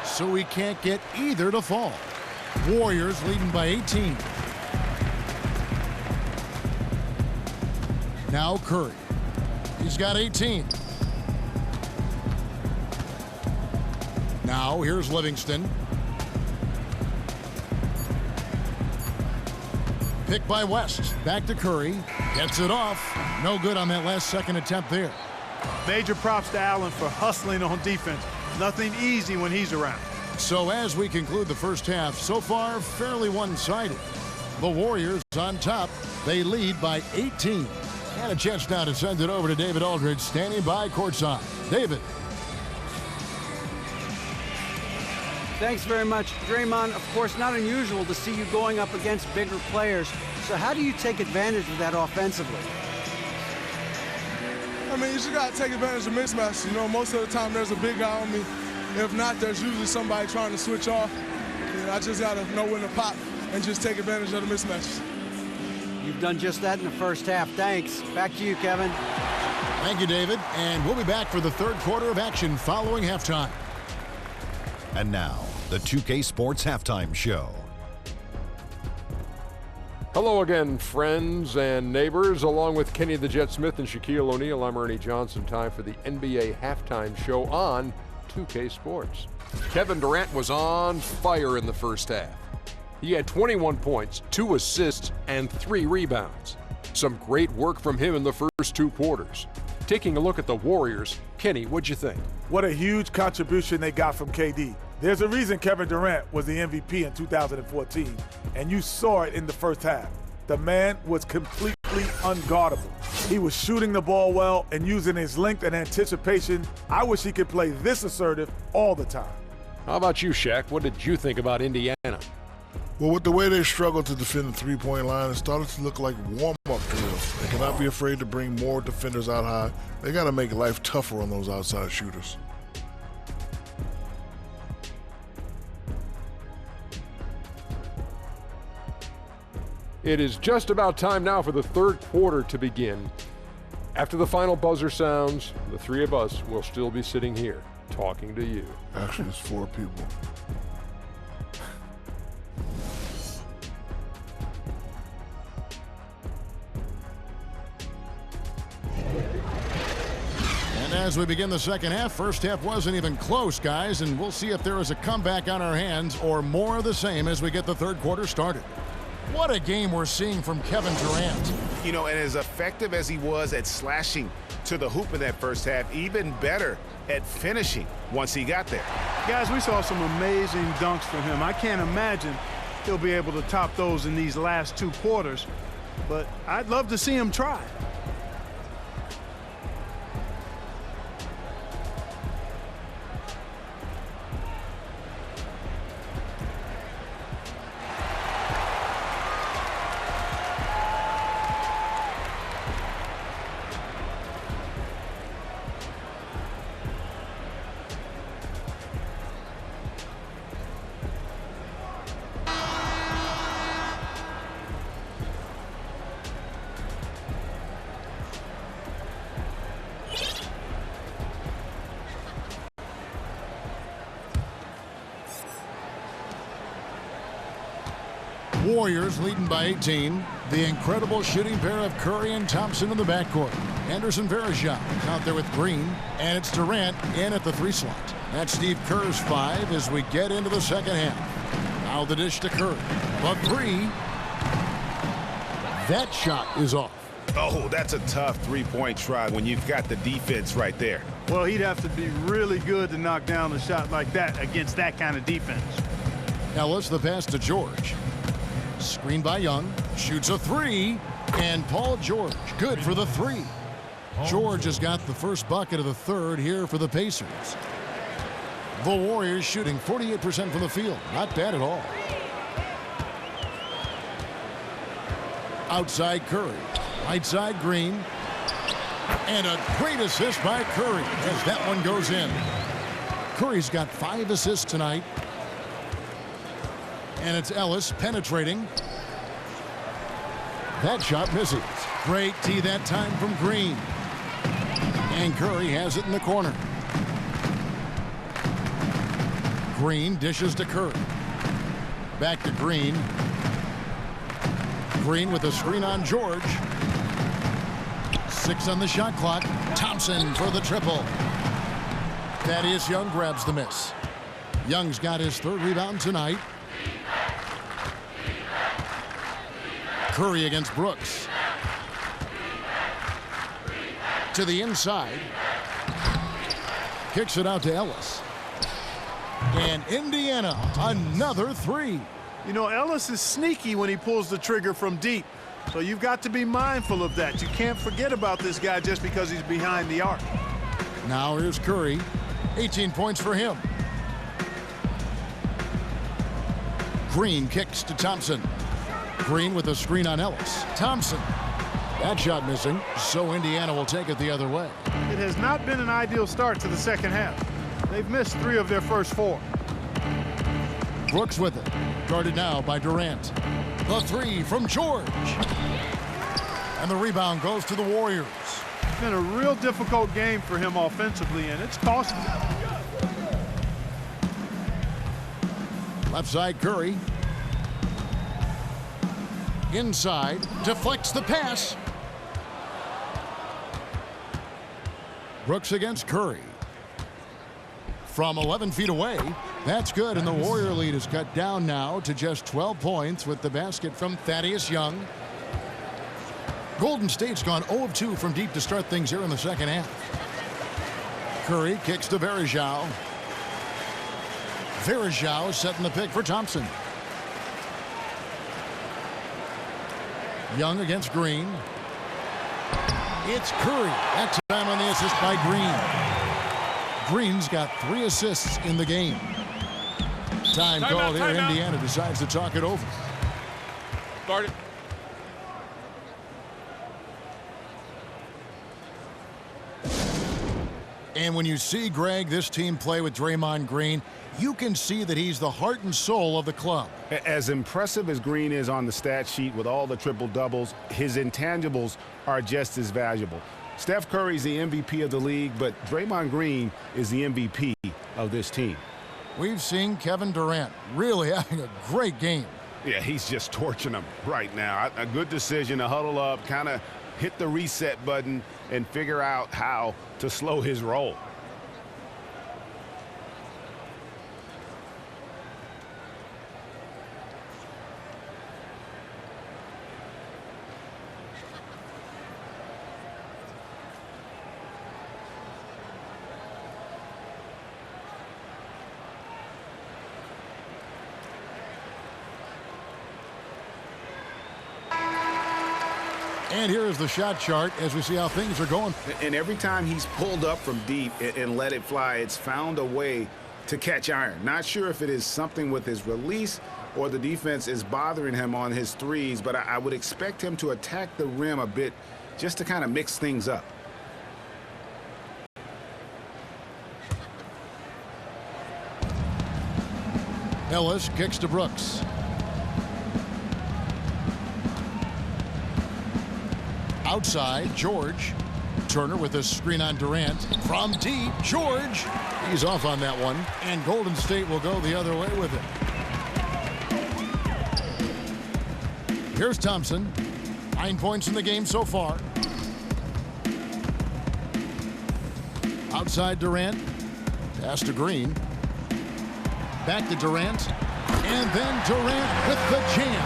So he can't get either to fall. Warriors leading by 18. Now Curry. He's got 18. Now here's Livingston. Picked by West. Back to Curry. Gets it off. No good on that last second attempt there. Major props to Allen for hustling on defense. Nothing easy when he's around. So as we conclude the first half, so far fairly one-sided. The Warriors on top. They lead by 18. And a chance now to send it over to David Aldridge, standing by courtside. David. Thanks very much, Draymond. Of course, not unusual to see you going up against bigger players. So how do you take advantage of that offensively? I mean, you just got to take advantage of mismatches. You know, most of the time there's a big guy on me. If not, there's usually somebody trying to switch off. You know, I just got to know when to pop and just take advantage of the mismatches. You've done just that in the first half. Thanks. Back to you, Kevin. Thank you, David. And we'll be back for the third quarter of action following halftime. And now, the 2K Sports Halftime Show. Hello again, friends and neighbors. Along with Kenny the Jet Smith and Shaquille O'Neal, I'm Ernie Johnson. Time for the NBA Halftime Show on 2K Sports. Kevin Durant was on fire in the first half. He had 21 points, 2 assists, and 3 rebounds. Some great work from him in the first 2 quarters. Taking a look at the Warriors, Kenny, what'd you think? What a huge contribution they got from KD. There's a reason Kevin Durant was the MVP in 2014, and you saw it in the first half. The man was completely unguardable. He was shooting the ball well and using his length and anticipation. I wish he could play this assertive all the time. How about you, Shaq? What did you think about Indiana? Well, with the way they struggled to defend the three-point line, it started to look like warm-up drills. They cannot be afraid to bring more defenders out high. They got to make life tougher on those outside shooters. It is just about time now for the third quarter to begin. After the final buzzer sounds, the 3 of us will still be sitting here talking to you. Actually, it's 4 people. And as we begin the second half, first half wasn't even close, guys, and we'll see if there is a comeback on our hands or more of the same as we get the third quarter started. What a game we're seeing from Kevin Durant. You know, and as effective as he was at slashing to the hoop in that first half, even better at finishing once he got there. Guys, we saw some amazing dunks from him. I can't imagine he'll be able to top those in these last 2 quarters, but I'd love to see him try. Warriors leading by 18. The incredible shooting pair of Curry and Thompson in the backcourt. Anderson Varejao out there with Green, and it's Durant in at the 3 slot. That's Steve Kerr's 5 as we get into the second half. Now the dish to Curry. The 3. That shot is off. Oh, that's a tough three-point try when you've got the defense right there. Well, he'd have to be really good to knock down a shot like that against that kind of defense. Ellis, the pass to George. Screened by Young. Shoots a three. And Paul George, good for the three. George has got the first bucket of the third here for the Pacers. The Warriors shooting 48% from the field. Not bad at all. Outside Curry. Right side Green. And a great assist by Curry as that one goes in. Curry's got 5 assists tonight. And it's Ellis penetrating. That shot misses. Great tee that time from Green. And Curry has it in the corner. Green dishes to Curry. Back to Green. Green with a screen on George. 6 on the shot clock. Thompson for the triple. Thaddeus Young grabs the miss. Young's got his 3rd rebound tonight. Curry against Brooks. To the inside. Kicks it out to Ellis. And Indiana, another 3. You know, Ellis is sneaky when he pulls the trigger from deep. So you've got to be mindful of that. You can't forget about this guy just because he's behind the arc. Now here's Curry. 18 points for him. Green kicks to Thompson. Green with a screen on Ellis. Thompson. That shot missing, so Indiana will take it the other way. It has not been an ideal start to the second half. They've missed 3 of their first 4. Brooks with it. Guarded now by Durant. The 3 from George. And the rebound goes to the Warriors. It's been a real difficult game for him offensively, and it's cost him. Left side Curry. Inside, deflects the pass. Brooks against Curry. From 11 feet away, that's good, and the Warrior lead is cut down now to just 12 points with the basket from Thaddeus Young. Golden State's gone 0 of 2 from deep to start things here in the second half. Curry kicks to Varejao. Varejao setting the pick for Thompson. Young against Green. It's Curry. That time on the assist by Green. Green's got 3 assists in the game. Time called here. Indiana decides to talk it over. Start it. And when you see, Greg, this team play with Draymond Green, you can see that he's the heart and soul of the club. As impressive as Green is on the stat sheet with all the triple-doubles, his intangibles are just as valuable. Steph Curry's the MVP of the league, but Draymond Green is the MVP of this team. We've seen Kevin Durant really having a great game. Yeah, he's just torching them right now. A good decision to huddle up, kind of hit the reset button, and figure out how to slow his roll. And here is the shot chart as we see how things are going. And every time he's pulled up from deep and let it fly, it's found a way to catch iron. Not sure if it is something with his release or the defense is bothering him on his threes, but I would expect him to attack the rim a bit just to kind of mix things up. Ellis kicks to Brooks. Outside, George. Turner with a screen on Durant. From deep, George. He's off on that one. And Golden State will go the other way with it. Here's Thompson. 9 points in the game so far. Outside Durant. Pass to Green. Back to Durant. And then Durant with the jam.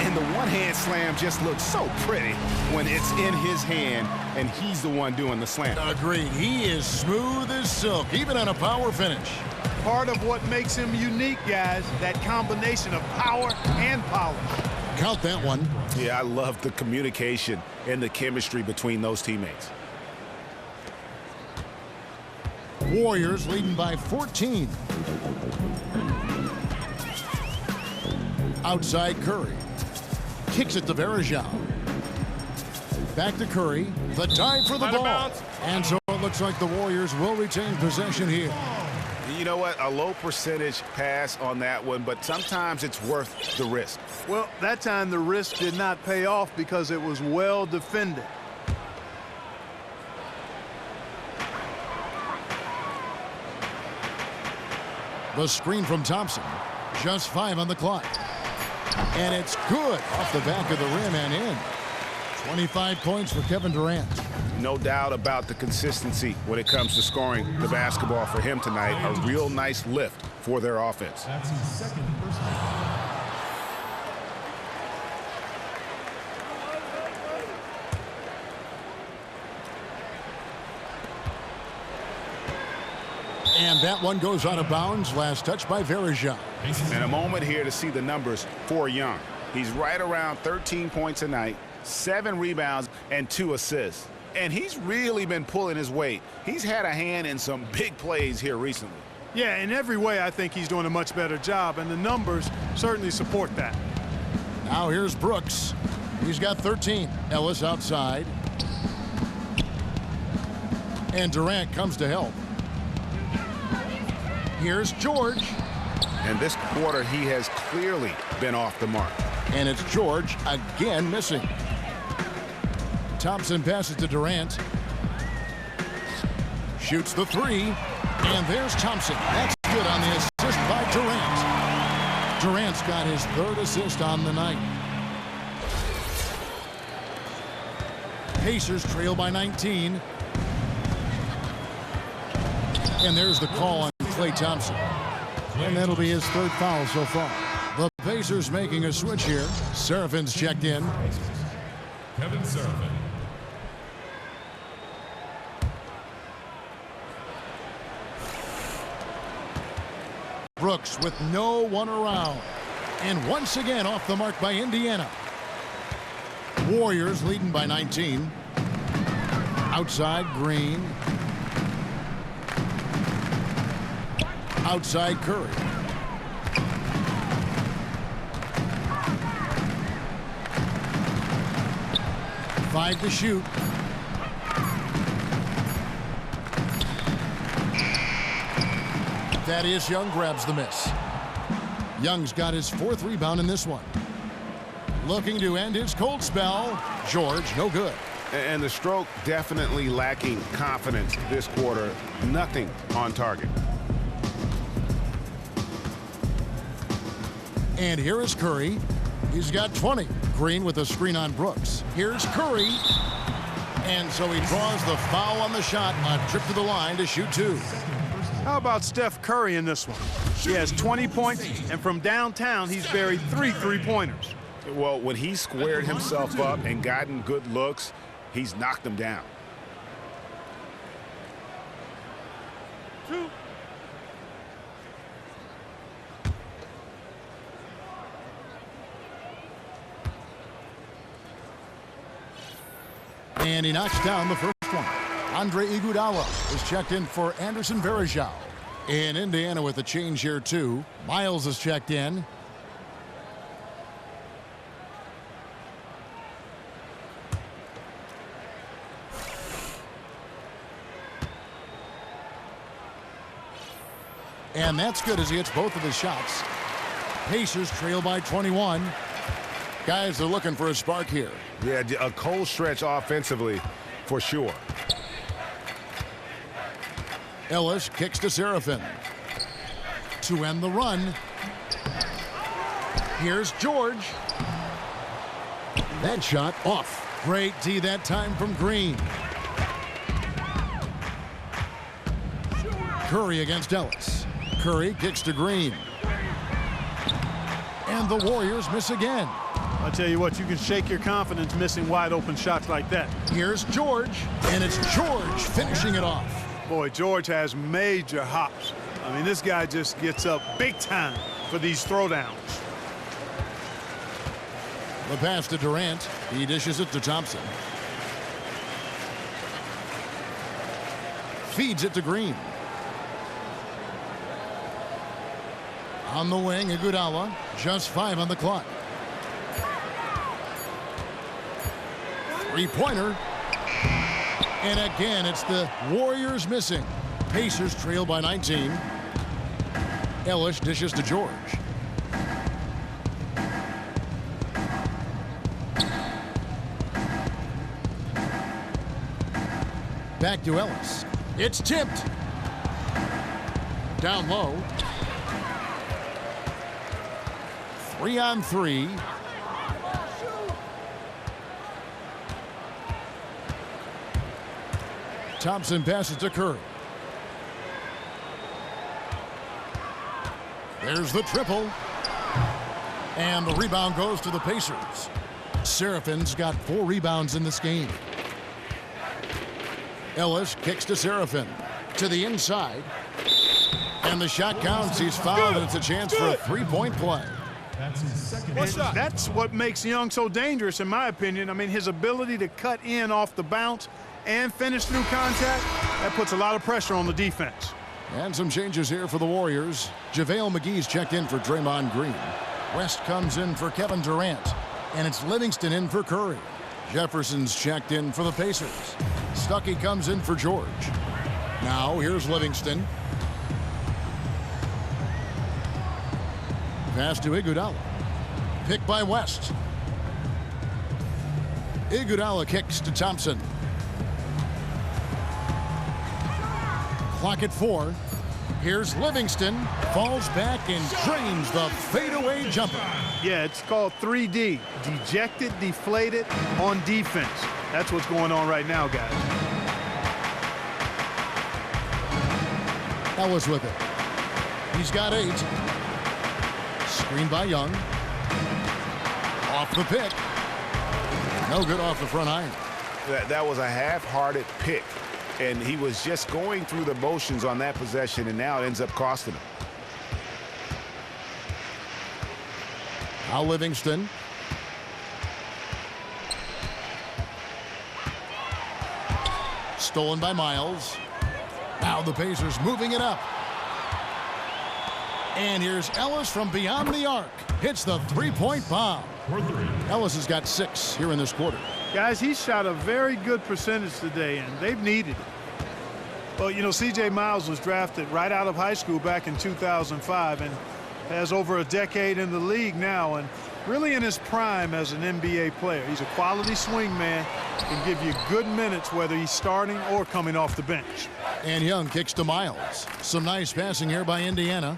And the one-hand slam just looks so pretty when it's in his hand and he's the one doing the slam. Agreed. He is smooth as silk, even on a power finish. Part of what makes him unique, guys, that combination of power and polish. Count that one. Yeah, I love the communication and the chemistry between those teammates. Warriors leading by 14. Outside Curry. Kicks it to Varejao. Back to Curry. The dive for the ball. And so it looks like the Warriors will retain possession here. You know what? A low percentage pass on that one, but sometimes it's worth the risk. Well, that time the risk did not pay off because it was well defended. The screen from Thompson. Just 5 on the clock. And it's good off the back of the rim and in. 25 points for Kevin Durant. No doubt about the consistency when it comes to scoring the basketball for him tonight. A real nice lift for their offense. That's his second personal. And that one goes out of bounds. Last touch by Varejao. And a moment here to see the numbers for Young. He's right around 13 points a night, 7 rebounds, and 2 assists. And he's really been pulling his weight. He's had a hand in some big plays here recently. Yeah, in every way, I think he's doing a much better job, and the numbers certainly support that. Now here's Brooks. He's got 13. Ellis outside. And Durant comes to help. Here's George. And this quarter, he has clearly been off the mark. And it's George again missing. Thompson passes to Durant. Shoots the 3. And there's Thompson. That's good on the assist by Durant. Durant's got his 3rd assist on the night. Pacers trail by 19. And there's the call on Klay Thompson. And that'll be his 3rd foul so far. The Pacers making a switch here. Serafin's checked in. Kevin Serafin. Brooks with no one around. And once again off the mark by Indiana. Warriors leading by 19. Outside Green. Outside Curry. Five to shoot. Thaddeus Young grabs the miss. Young's got his 4th rebound in this one. Looking to end his cold spell. George, no good. And the stroke definitely lacking confidence this quarter. Nothing on target. And here is Curry. He's got 20. Green with a screen on Brooks. Here's Curry. And so he draws the foul on the shot. A trip to the line to shoot 2. How about Steph Curry in this one? He has 20 points, and from downtown, he's buried 3 3-pointers. Well, when he squared himself up and gotten good looks, he's knocked them down. 2. And he knocks down the first one. Andre Iguodala is checked in for Anderson Varejao. In Indiana with a change here too. Miles is checked in. And that's good as he hits both of his shots. Pacers trail by 21. Guys, they're looking for a spark here. Yeah, a cold stretch offensively for sure. Ellis kicks to Serafin. To end the run. Here's George. That shot off. Great D that time from Green. Curry against Ellis. Curry kicks to Green. And the Warriors miss again. I tell you what, you can shake your confidence missing wide open shots like that. Here's George, and it's George finishing it off. Boy, George has major hops. I mean, this guy just gets up big time for these throwdowns. The pass to Durant. He dishes it to Thompson. Feeds it to Green. On the wing, Iguodala. Just 5 on the clock. Three-pointer. And again, it's the Warriors missing. Pacers trail by 19. Ellis dishes to George. Back to Ellis. It's tipped. Down low. 3-on-3. Thompson passes to Curry. There's the triple. And the rebound goes to the Pacers. Serafin's got 4 rebounds in this game. Ellis kicks to Serafin. To the inside. And the shot counts. He's fouled, and it's a chance for a 3-point play. That's what makes Young so dangerous, in my opinion. I mean, his ability to cut in off the bounce and finish through contact, that puts a lot of pressure on the defense. And some changes here for the Warriors. JaVale McGee's checked in for Draymond Green. West comes in for Kevin Durant. And it's Livingston in for Curry. Jefferson's checked in for the Pacers. Stuckey comes in for George. Now here's Livingston. Pass to Iguodala. Picked by West. Iguodala kicks to Thompson. Clock at 4. Here's Livingston. Falls back and drains the fadeaway jumper. Yeah, it's called 3D. Dejected, deflated on defense. That's what's going on right now, guys. Ellis with it. He's got 8. Screen by Young. Off the pick. No good off the front iron. That was a half-hearted pick, and he was just going through the motions on that possession, and now it ends up costing him. Now Livingston. Stolen by Miles. Now the Pacers moving it up. And here's Ellis from beyond the arc. Hits the 3-point bomb. Ellis has got 6 here in this quarter. Guys, he shot a very good percentage today, and they've needed it. Well, you know, C.J. Miles was drafted right out of high school back in 2005 and has over a decade in the league now and really in his prime as an NBA player. He's a quality swing man, can give you good minutes whether he's starting or coming off the bench. And Young kicks to Miles. Some nice passing here by Indiana.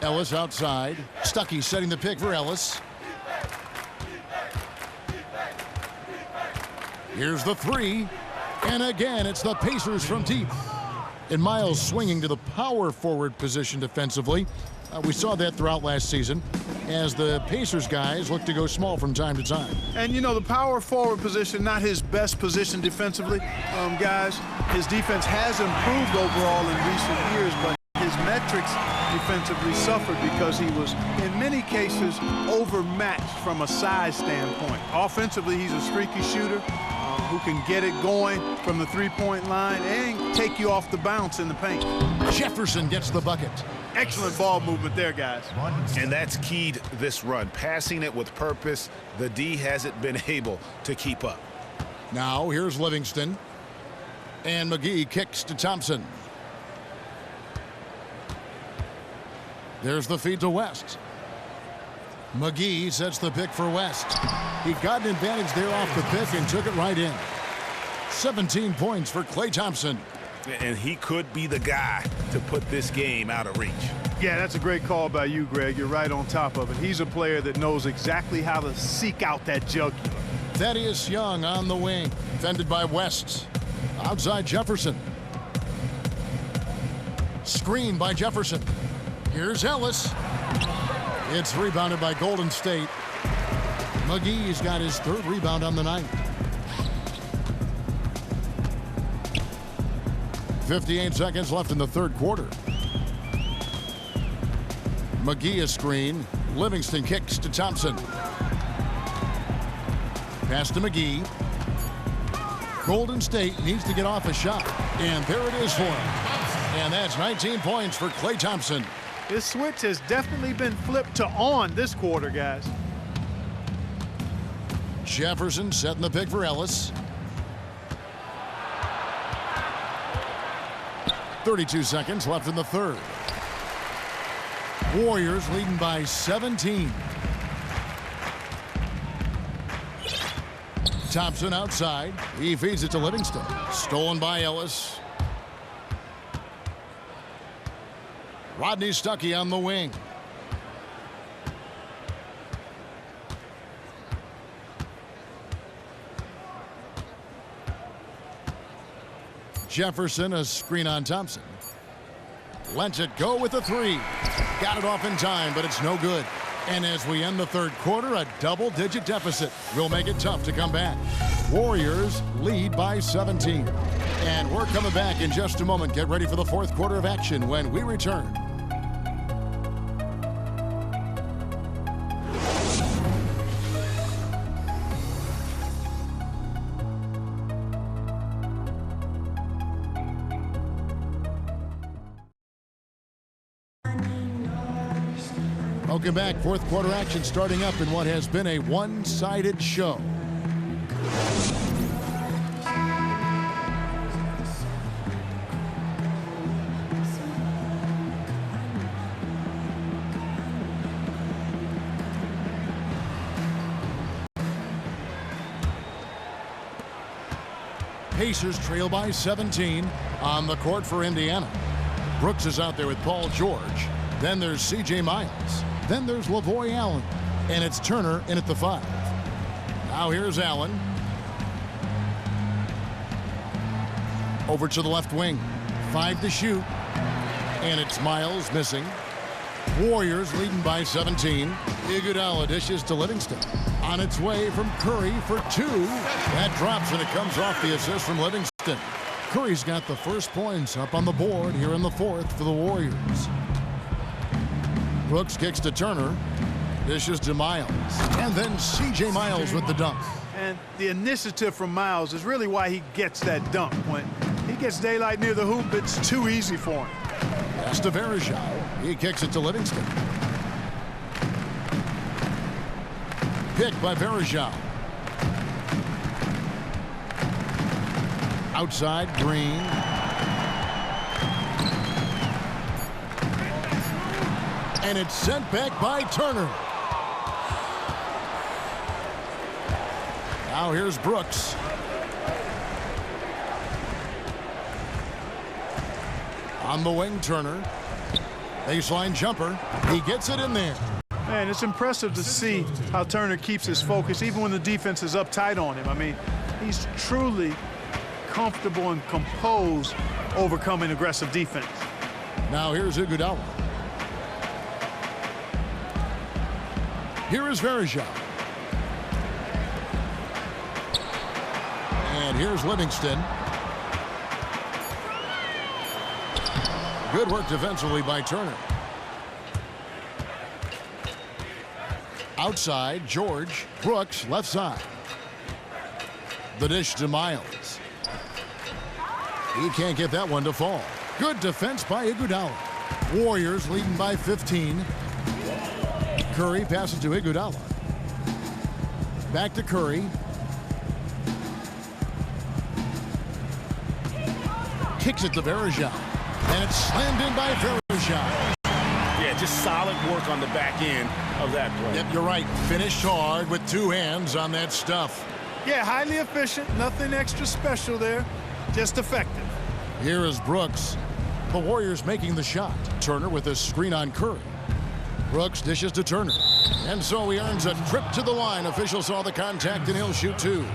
Ellis outside. Stuckey setting the pick for Ellis. Here's the 3. And again, it's the Pacers from deep. And Miles swinging to the power forward position defensively. We saw that throughout last season as the Pacers guys look to go small from time to time. And, you know, the power forward position, not his best position defensively. Guys, his defense has improved overall in recent years, but his metrics defensively suffered because he was, in many cases, overmatched from a size standpoint. Offensively, he's a streaky shooter who can get it going from the three-point line and take you off the bounce in the paint. Jefferson gets the bucket. Excellent ball movement there, guys. And that's keyed this run. Passing it with purpose. The D hasn't been able to keep up. Now here's Livingston. And McGee kicks to Thompson. There's the feed to West. McGee sets the pick for West. He got an advantage there off the pick and took it right in. 17 points for Klay Thompson. And he could be the guy to put this game out of reach. Yeah, that's a great call by you, Greg. You're right on top of it. He's a player that knows exactly how to seek out that jugular. Thaddeus Young on the wing, defended by West. Outside Jefferson. Screen by Jefferson. Here's Ellis. It's rebounded by Golden State. McGee's got his 3rd rebound on the night. 58 seconds left in the 3rd quarter. McGee a screen. Livingston kicks to Thompson. Pass to McGee. Golden State needs to get off a shot. And there it is for him. And that's 19 points for Klay Thompson. This switch has definitely been flipped to on this quarter, guys. Jefferson setting the pick for Ellis. 32 seconds left in the 3rd. Warriors leading by 17. Thompson outside. He feeds it to Livingston. Stolen by Ellis. Rodney Stuckey on the wing. Jefferson a screen on Thompson. Lets it go with a 3. Got it off in time, but it's no good. And as we end the 3rd quarter, a double-digit deficit will make it tough to come back. Warriors lead by 17. And we're coming back in just a moment. Get ready for the 4th quarter of action when we return. Welcome back. 4th quarter action starting up in what has been a one-sided show. Pacers trail by 17 on the court for Indiana. Brooks is out there with Paul George. Then there's C.J. Miles. Then there's Lavoy Allen. And it's Turner in at the 5. Now here's Allen. Over to the left wing. 5 to shoot. And it's Miles missing. Warriors leading by 17. Iguodala dishes to Livingston. On its way from Curry for 2. That drops and it comes off the assist from Livingston. Curry's got the first points up on the board here in the 4th for the Warriors. Brooks kicks to Turner. Dishes to Miles. And then C.J. Miles with the dunk. And the initiative from Miles is really why he gets that dunk. When he gets daylight near the hoop, it's too easy for him. Pass to Verjao. He kicks it to Livingston. Picked by Verjao. Outside, Green. And it's sent back by Turner. Now here's Brooks. On the wing, Turner. Baseline jumper. He gets it in there. Man, it's impressive to see how Turner keeps his focus even when the defense is up tight on him. I mean, he's truly comfortable and composed overcoming aggressive defense. Now here's Iguodala. Here is Verjao. And here's Livingston. Good work defensively by Turner. Outside, George. Brooks, left side. The dish to Miles. He can't get that one to fall. Good defense by Iguodala. Warriors leading by 15. Curry passes to Iguodala. Back to Curry. Kicks it to Verjao. And it's slammed in by Verjao. Yeah, just solid work on the back end of that play. Yep, you're right. Finished hard with 2 hands on that stuff. Yeah, highly efficient. Nothing extra special there. Just effective. Here is Brooks. The Warriors making the shot. Turner with a screen on Curry. Brooks dishes to Turner. And so he earns a trip to the line. Official saw the contact and he'll shoot 2.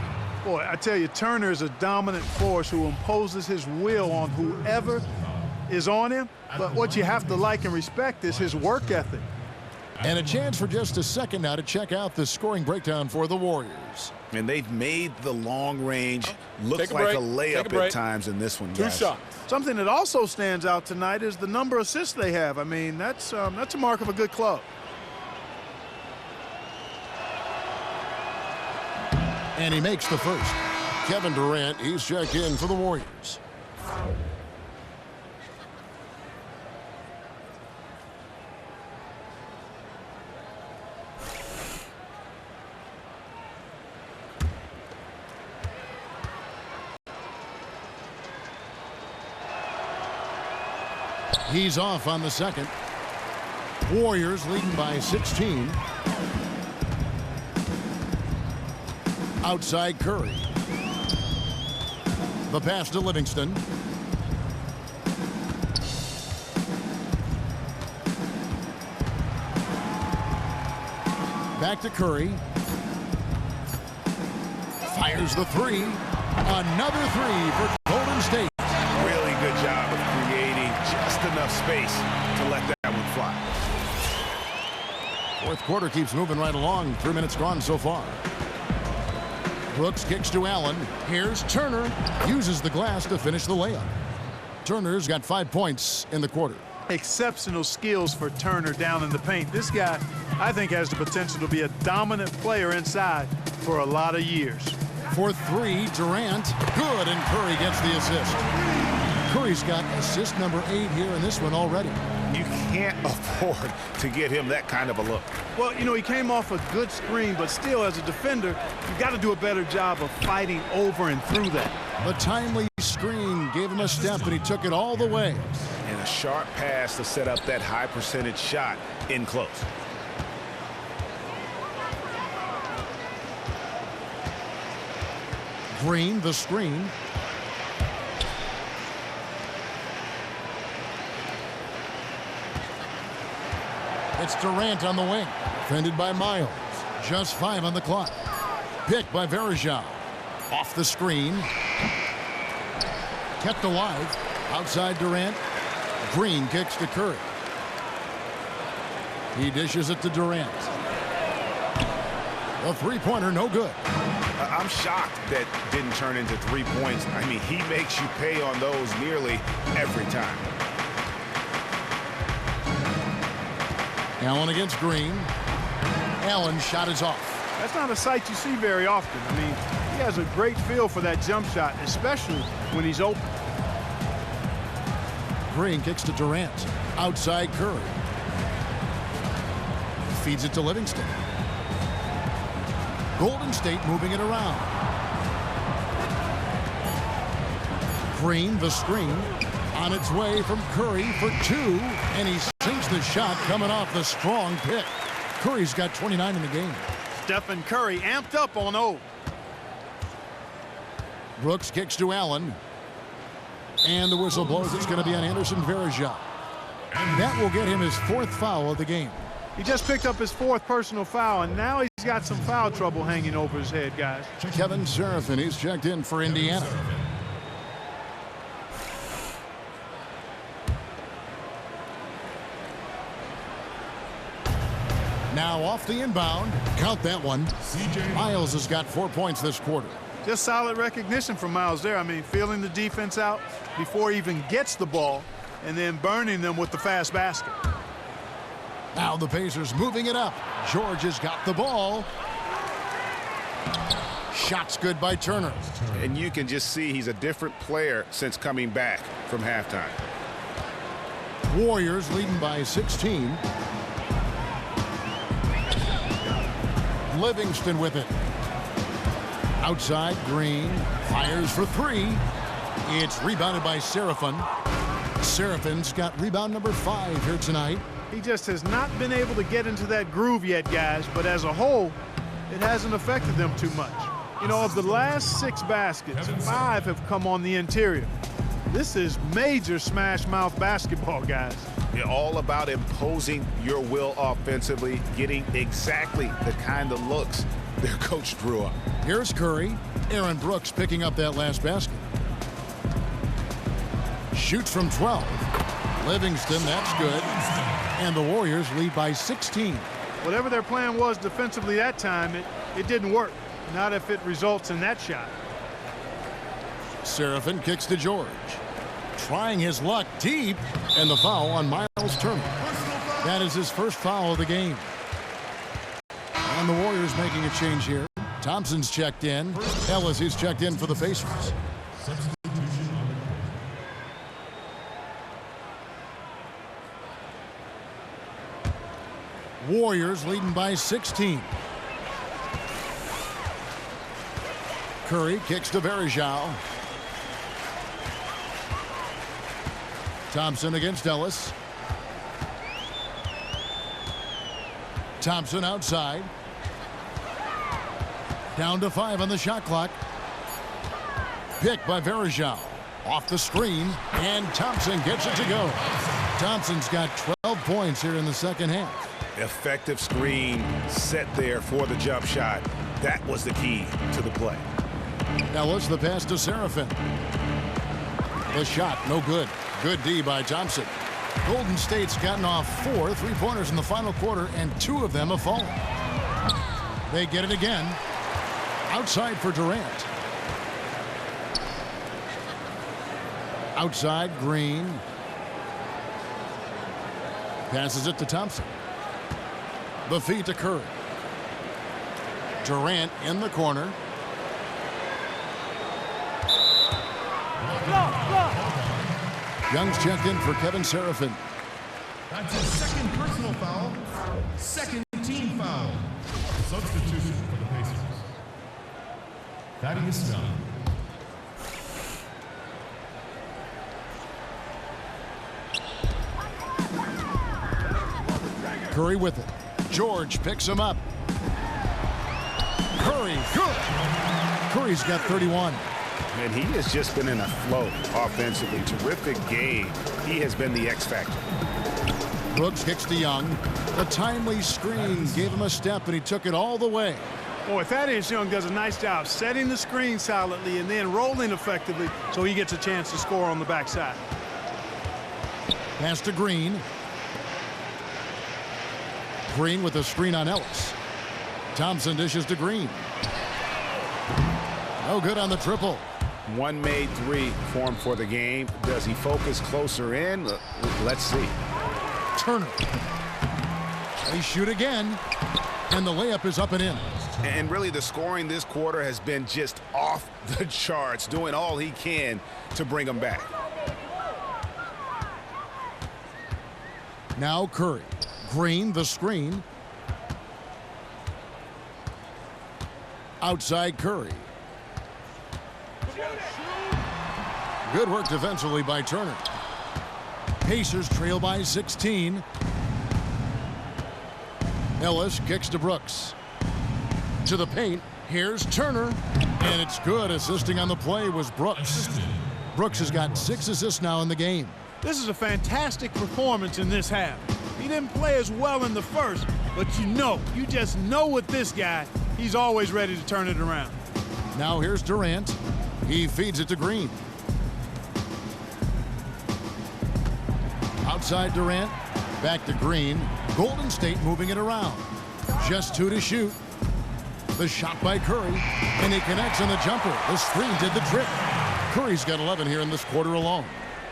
Boy, I tell you, Turner is a dominant force who imposes his will on whoever is on him. But what you have to like and respect is his work ethic. And a chance for just a second now to check out the scoring breakdown for the Warriors. And they've made the long range look like break. a layup at times in this one, guys. 2 shots. Something that also stands out tonight is the number of assists they have. I mean, that's a mark of a good club. And he makes the first. Kevin Durant, he's checked in for the Warriors. He's off on the second. Warriors leading by 16. Outside Curry. The pass to Livingston. Back to Curry. Fires the three. Another three for Golden State. Really good job of creating just enough space to let that one fly. Fourth quarter keeps moving right along. 3 minutes gone so far. Brooks kicks to Allen. Here's Turner. Uses the glass to finish the layup. Turner's got 5 points in the quarter. Exceptional skills for Turner down in the paint. This guy, I think, has the potential to be a dominant player inside for a lot of years. For three, Durant. Good, and Curry gets the assist. Curry's got assist number 8 here in this one already. You can't afford to get him that kind of a look. Well, you know, he came off a good screen, but still, as a defender, you've got to do a better job of fighting over and through that. The timely screen gave him a step, and he took it all the way. And a sharp pass to set up that high percentage shot in close. Green, the screen. It's Durant on the wing. Defended by Miles. Just 5 on the clock. Picked by Verejao. Off the screen. Kept alive. Outside Durant. Green kicks to Curry. He dishes it to Durant. A three-pointer, no good. I'm shocked that didn't turn into 3 points. I mean, he makes you pay on those nearly every time. Allen against Green. Allen's shot is off. That's not a sight you see very often. I mean, he has a great feel for that jump shot, especially when he's open. Green kicks to Durant. Outside Curry. Feeds it to Livingston. Golden State moving it around. Green, the screen. On its way from Curry for 2. And he sinks the shot coming off the strong pick. Curry's got 29 in the game. Stephen Curry amped up on O. Brooks kicks to Allen. And the whistle blows. It's going to be on Anderson Verejao. And that will get him his 4th foul of the game. He just picked up his 4th personal foul, and now he's got some foul trouble hanging over his head, guys. Kevin Seraphin, he's checked in for Indiana. Now off the inbound. Count that one. Miles has got 4 points this quarter. Just solid recognition from Miles there. I mean, feeling the defense out before he even gets the ball and then burning them with the fast basket. Now the Pacers moving it up. George has got the ball. Shots good by Turner. And you can just see he's a different player since coming back from halftime. Warriors leading by 16. Livingston with it. Outside, Green fires for 3. It's rebounded by Seraphin. Seraphin's got rebound number 5 here tonight. He just has not been able to get into that groove yet, guys, but as a whole, it hasn't affected them too much. You know, of the last 6 baskets, 5 have come on the interior. This is major smash mouth basketball, guys. You're all about imposing your will offensively, getting exactly the kind of looks their coach drew up. Here's Curry. Aaron Brooks picking up that last basket. Shoots from 12. Livingston, that's good. And the Warriors lead by 16. Whatever their plan was defensively that time, it didn't work. Not if it results in that shot. Seraphin kicks to George. Trying his luck deep, and the foul on Myles Turner. That is his first foul of the game. And the Warriors making a change here. Thompson's checked in. Ellis is checked in for the Pacers. Warriors leading by 16. Curry kicks to Varejao. Thompson against Ellis. Thompson outside. Down to 5 on the shot clock. Picked by Varejao. Off the screen, and Thompson gets it to go. Thompson's got 12 points here in the second half. Effective screen set there for the jump shot. That was the key to the play. Ellis, the pass to Seraphin. The shot, no good. Good D by Thompson. Golden State's gotten off 4 3-pointers in the final quarter, and 2 of them have fallen. They get it again. Outside for Durant. Outside, Green. Passes it to Thompson. The feed to Curry. Durant in the corner. Young's checked in for Kevin Seraphin. That's his second personal foul. Second team foul. Substitution for the Pacers. Thaddeus Young. Curry with it. George picks him up. Curry, good. Curry's got 31. And he has just been in a flow offensively. Terrific game. He has been the X factor. Brooks kicks to Young. The timely screen gave him a step, and he took it all the way. Boy, Thaddeus Young does a nice job setting the screen solidly and then rolling effectively so he gets a chance to score on the backside. Pass to Green. Green with a screen on Ellis. Thompson dishes to Green. No good on the triple. One made 3 formed for the game. Does he focus closer in? Let's see. Turner. They shoot again, and the layup is up and in. And really the scoring this quarter has been just off the charts, doing all he can to bring them back. Now Curry. Green, the screen. Outside Curry. Good work defensively by Turner. Pacers trail by 16. Ellis kicks to Brooks. To the paint. Here's Turner. And it's good. Assisting on the play was Brooks. Brooks has got 6 assists now in the game. This is a fantastic performance in this half. He didn't play as well in the first, but you just know with this guy, he's always ready to turn it around. Now here's Durant. He feeds it to Green. Outside Durant. Back to Green. Golden State moving it around. Just 2 to shoot. The shot by Curry. And he connects on the jumper. The screen did the trick. Curry's got 11 here in this quarter alone.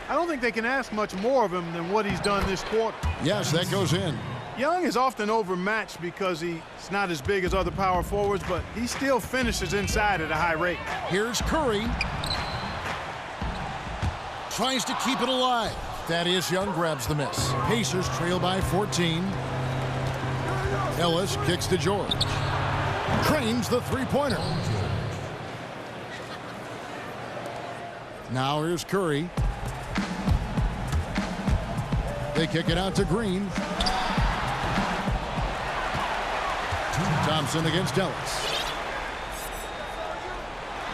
I don't think they can ask much more of him than what he's done this quarter. Yes, that goes in. Young is often overmatched because he's not as big as other power forwards, but he still finishes inside at a high rate. Here's Curry. Tries to keep it alive. Thaddeus Young grabs the miss. Pacers trail by 14. Ellis kicks to George. Trains the three-pointer. Now here's Curry. They kick it out to Green. Thompson against Ellis.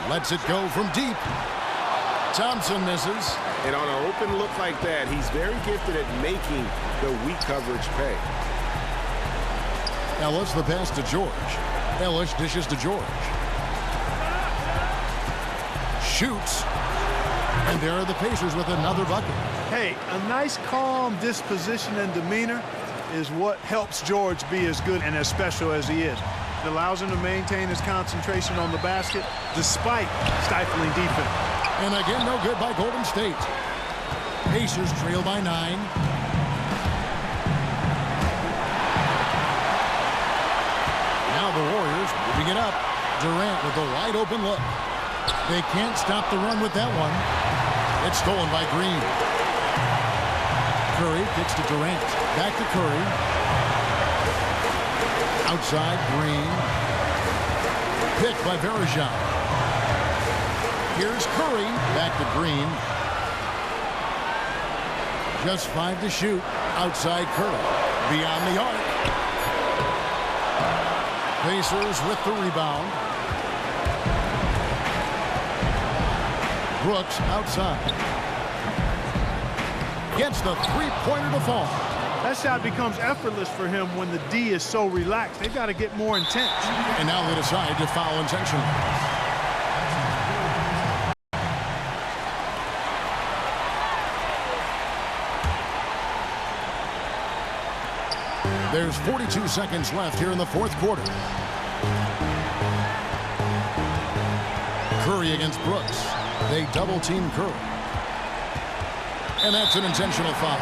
Lets it go from deep. Thompson misses. And on an open look like that, he's very gifted at making the weak coverage pay. Ellis the pass to George. Ellis dishes to George. Shoots. And there are the Pacers with another bucket. Hey, a nice calm disposition and demeanor. is what helps George be as good and as special as he is. It allows him to maintain his concentration on the basket despite stifling defense. And again, no good by Golden State. Pacers trail by 9. Now the Warriors moving it up. Durant with a wide open look. They can't stop the run with that one. It's stolen by Green. Curry kicks to Durant. Back to Curry. Outside, Green. Picked by Verajao. Here's Curry. Back to Green. Just 5 to shoot. Outside Curry. Beyond the arc. Pacers with the rebound. Brooks outside. Gets the three-pointer to fall. That shot becomes effortless for him when the D is so relaxed. They've got to get more intense. And now they decide to foul intentionally. There's 42 seconds left here in the fourth quarter. Curry against Brooks. They double-team Curry. And that's an intentional foul.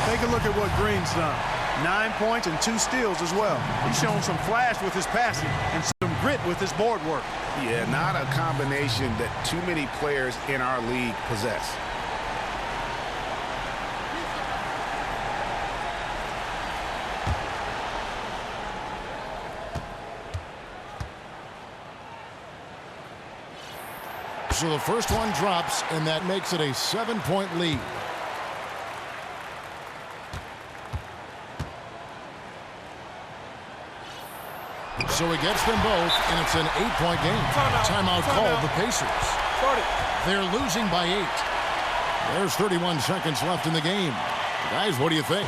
Take a look at what Green's done. 9 points and 2 steals as well. He's shown some flash with his passing and some grit with his board work. Yeah, not a combination that too many players in our league possess. So the first one drops, and that makes it a 7-point lead. So he gets them both, and it's an 8-point game. Timeout called the Pacers. They're losing by 8. There's 31 seconds left in the game. Guys, what do you think?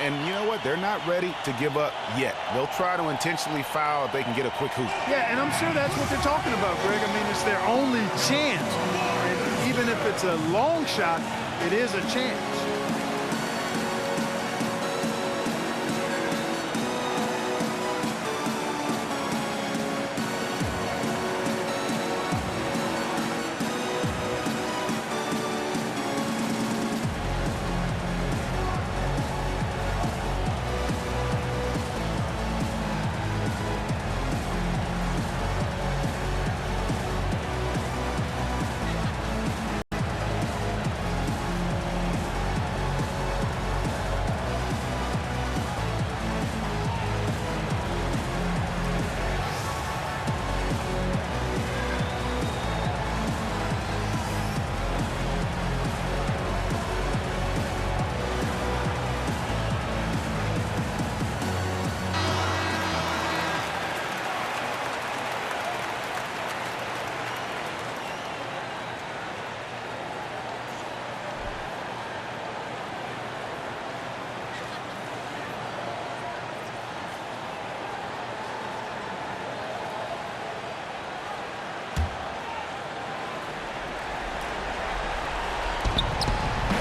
And you know what? They're not ready to give up yet. They'll try to intentionally foul if they can get a quick hoop. Yeah, and I'm sure that's what they're talking about, Greg. I mean, it's their only chance. And even if it's a long shot, it is a chance.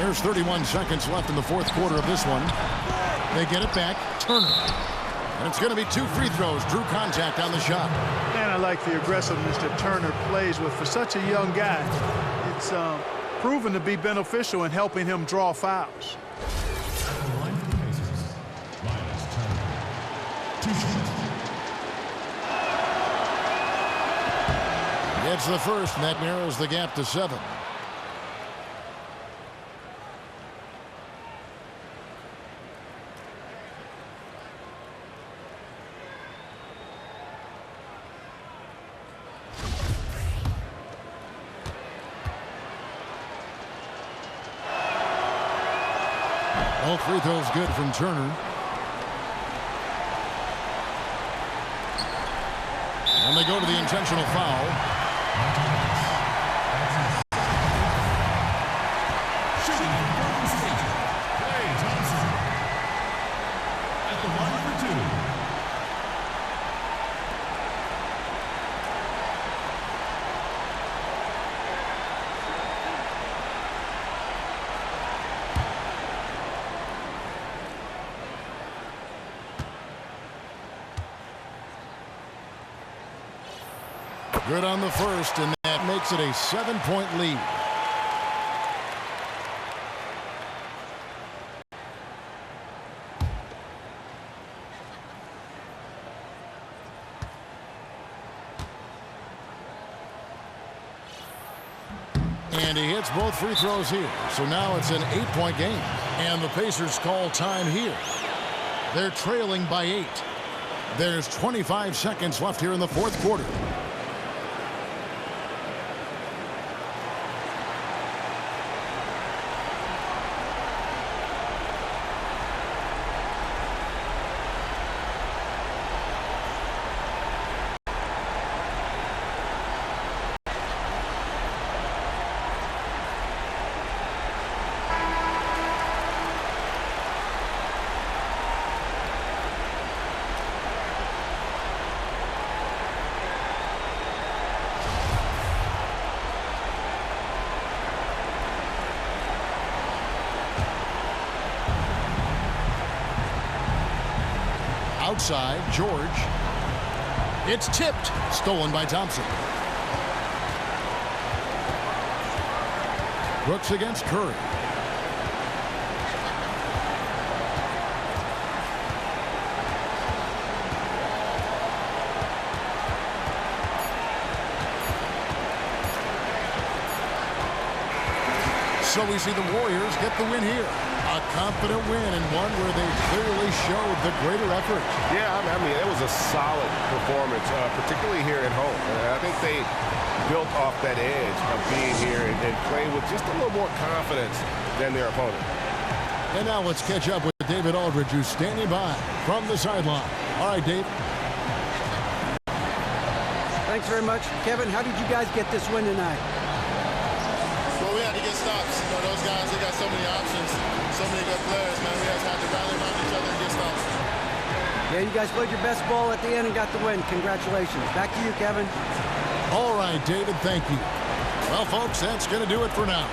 There's 31 seconds left in the fourth quarter of this one. They get it back. Turner. And it's going to be 2 free throws. Drew contact on the shot. And I like the aggressiveness that Turner plays with. For such a young guy, it's proven to be beneficial in helping him draw fouls. At the line for the Pacers, Myles Turner. 2 shots. Gets the first, and that narrows the gap to 7. All free throws good from Turner. And they go to the intentional foul. Shooting from Golden State, Klay Thompson. At the line for 2. Good on the first, and that makes it a 7-point lead. And he hits both free throws here. So now it's an 8-point game. And the Pacers call time here. They're trailing by 8. There's 25 seconds left here in the fourth quarter. Outside, George. It's tipped. Stolen by Thompson. Brooks against Curry. So we see the Warriors get the win here. A confident win and one where they clearly showed the greater effort. Yeah, I mean, it was a solid performance, particularly here at home. I think they built off that edge of being here and playing with just a little more confidence than their opponent. And now let's catch up with David Aldridge, who's standing by from the sideline. All right, Dave. Thanks very much. Kevin, how did you guys get this win tonight? Well, we had to get stops. You know, those guys, they got so many options, so many good players, man. We just had to rally around each other and get stops. Yeah, you guys played your best ball at the end and got the win. Congratulations. Back to you, Kevin. All right, David, thank you. Well, folks, that's going to do it for now.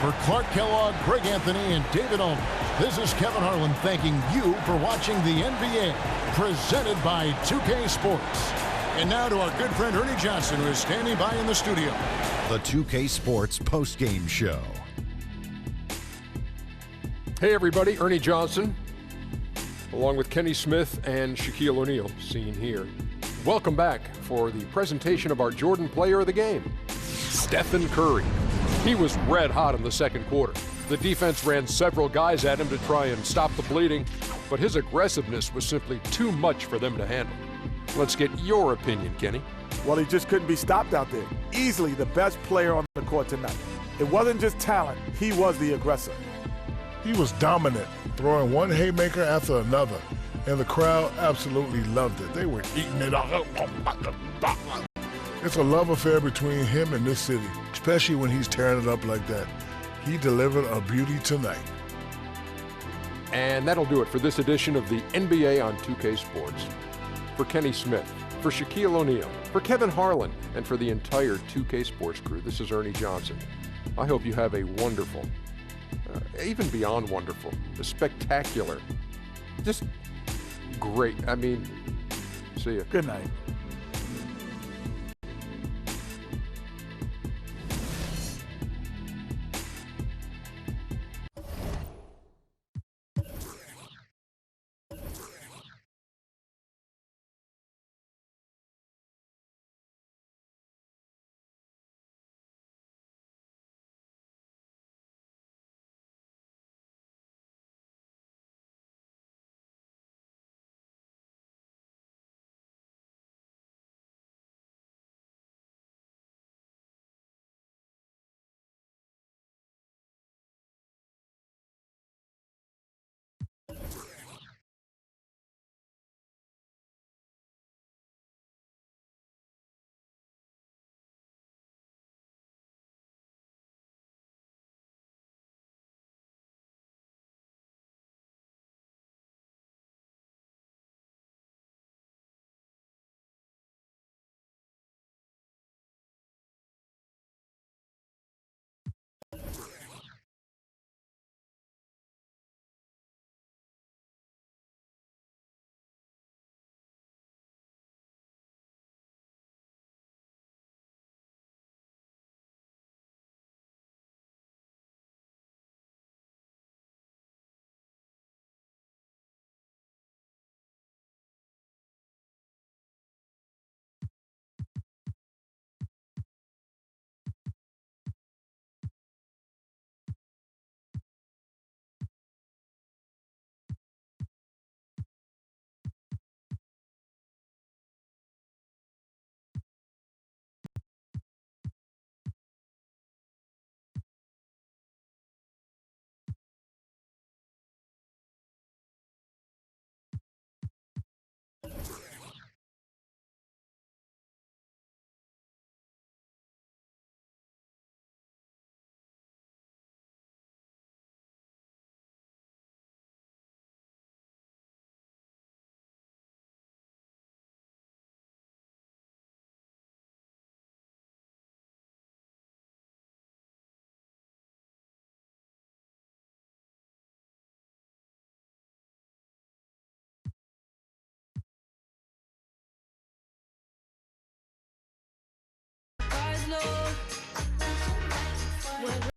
For Clark Kellogg, Greg Anthony, and David Aldridge, this is Kevin Harlan thanking you for watching the NBA, presented by 2K Sports. And now to our good friend Ernie Johnson, who is standing by in the studio. The 2K Sports postgame show. Hey everybody, Ernie Johnson, along with Kenny Smith and Shaquille O'Neal, seen here. Welcome back for the presentation of our Jordan Player of the Game, Stephen Curry. He was red hot in the second quarter. The defense ran several guys at him to try and stop the bleeding, but his aggressiveness was simply too much for them to handle. Let's get your opinion, Kenny. Well, he just couldn't be stopped out there. Easily the best player on the court tonight. It wasn't just talent, he was the aggressor. He was dominant, throwing one haymaker after another, and the crowd absolutely loved it. They were eating it up. It's a love affair between him and this city, especially when he's tearing it up like that. He delivered a beauty tonight. And that'll do it for this edition of the NBA on 2K Sports. For Kenny Smith, for Shaquille O'Neal, for Kevin Harlan, and for the entire 2K Sports crew, this is Ernie Johnson. I hope you have a wonderful, even beyond wonderful, a spectacular, just great. I mean, see ya. Good night.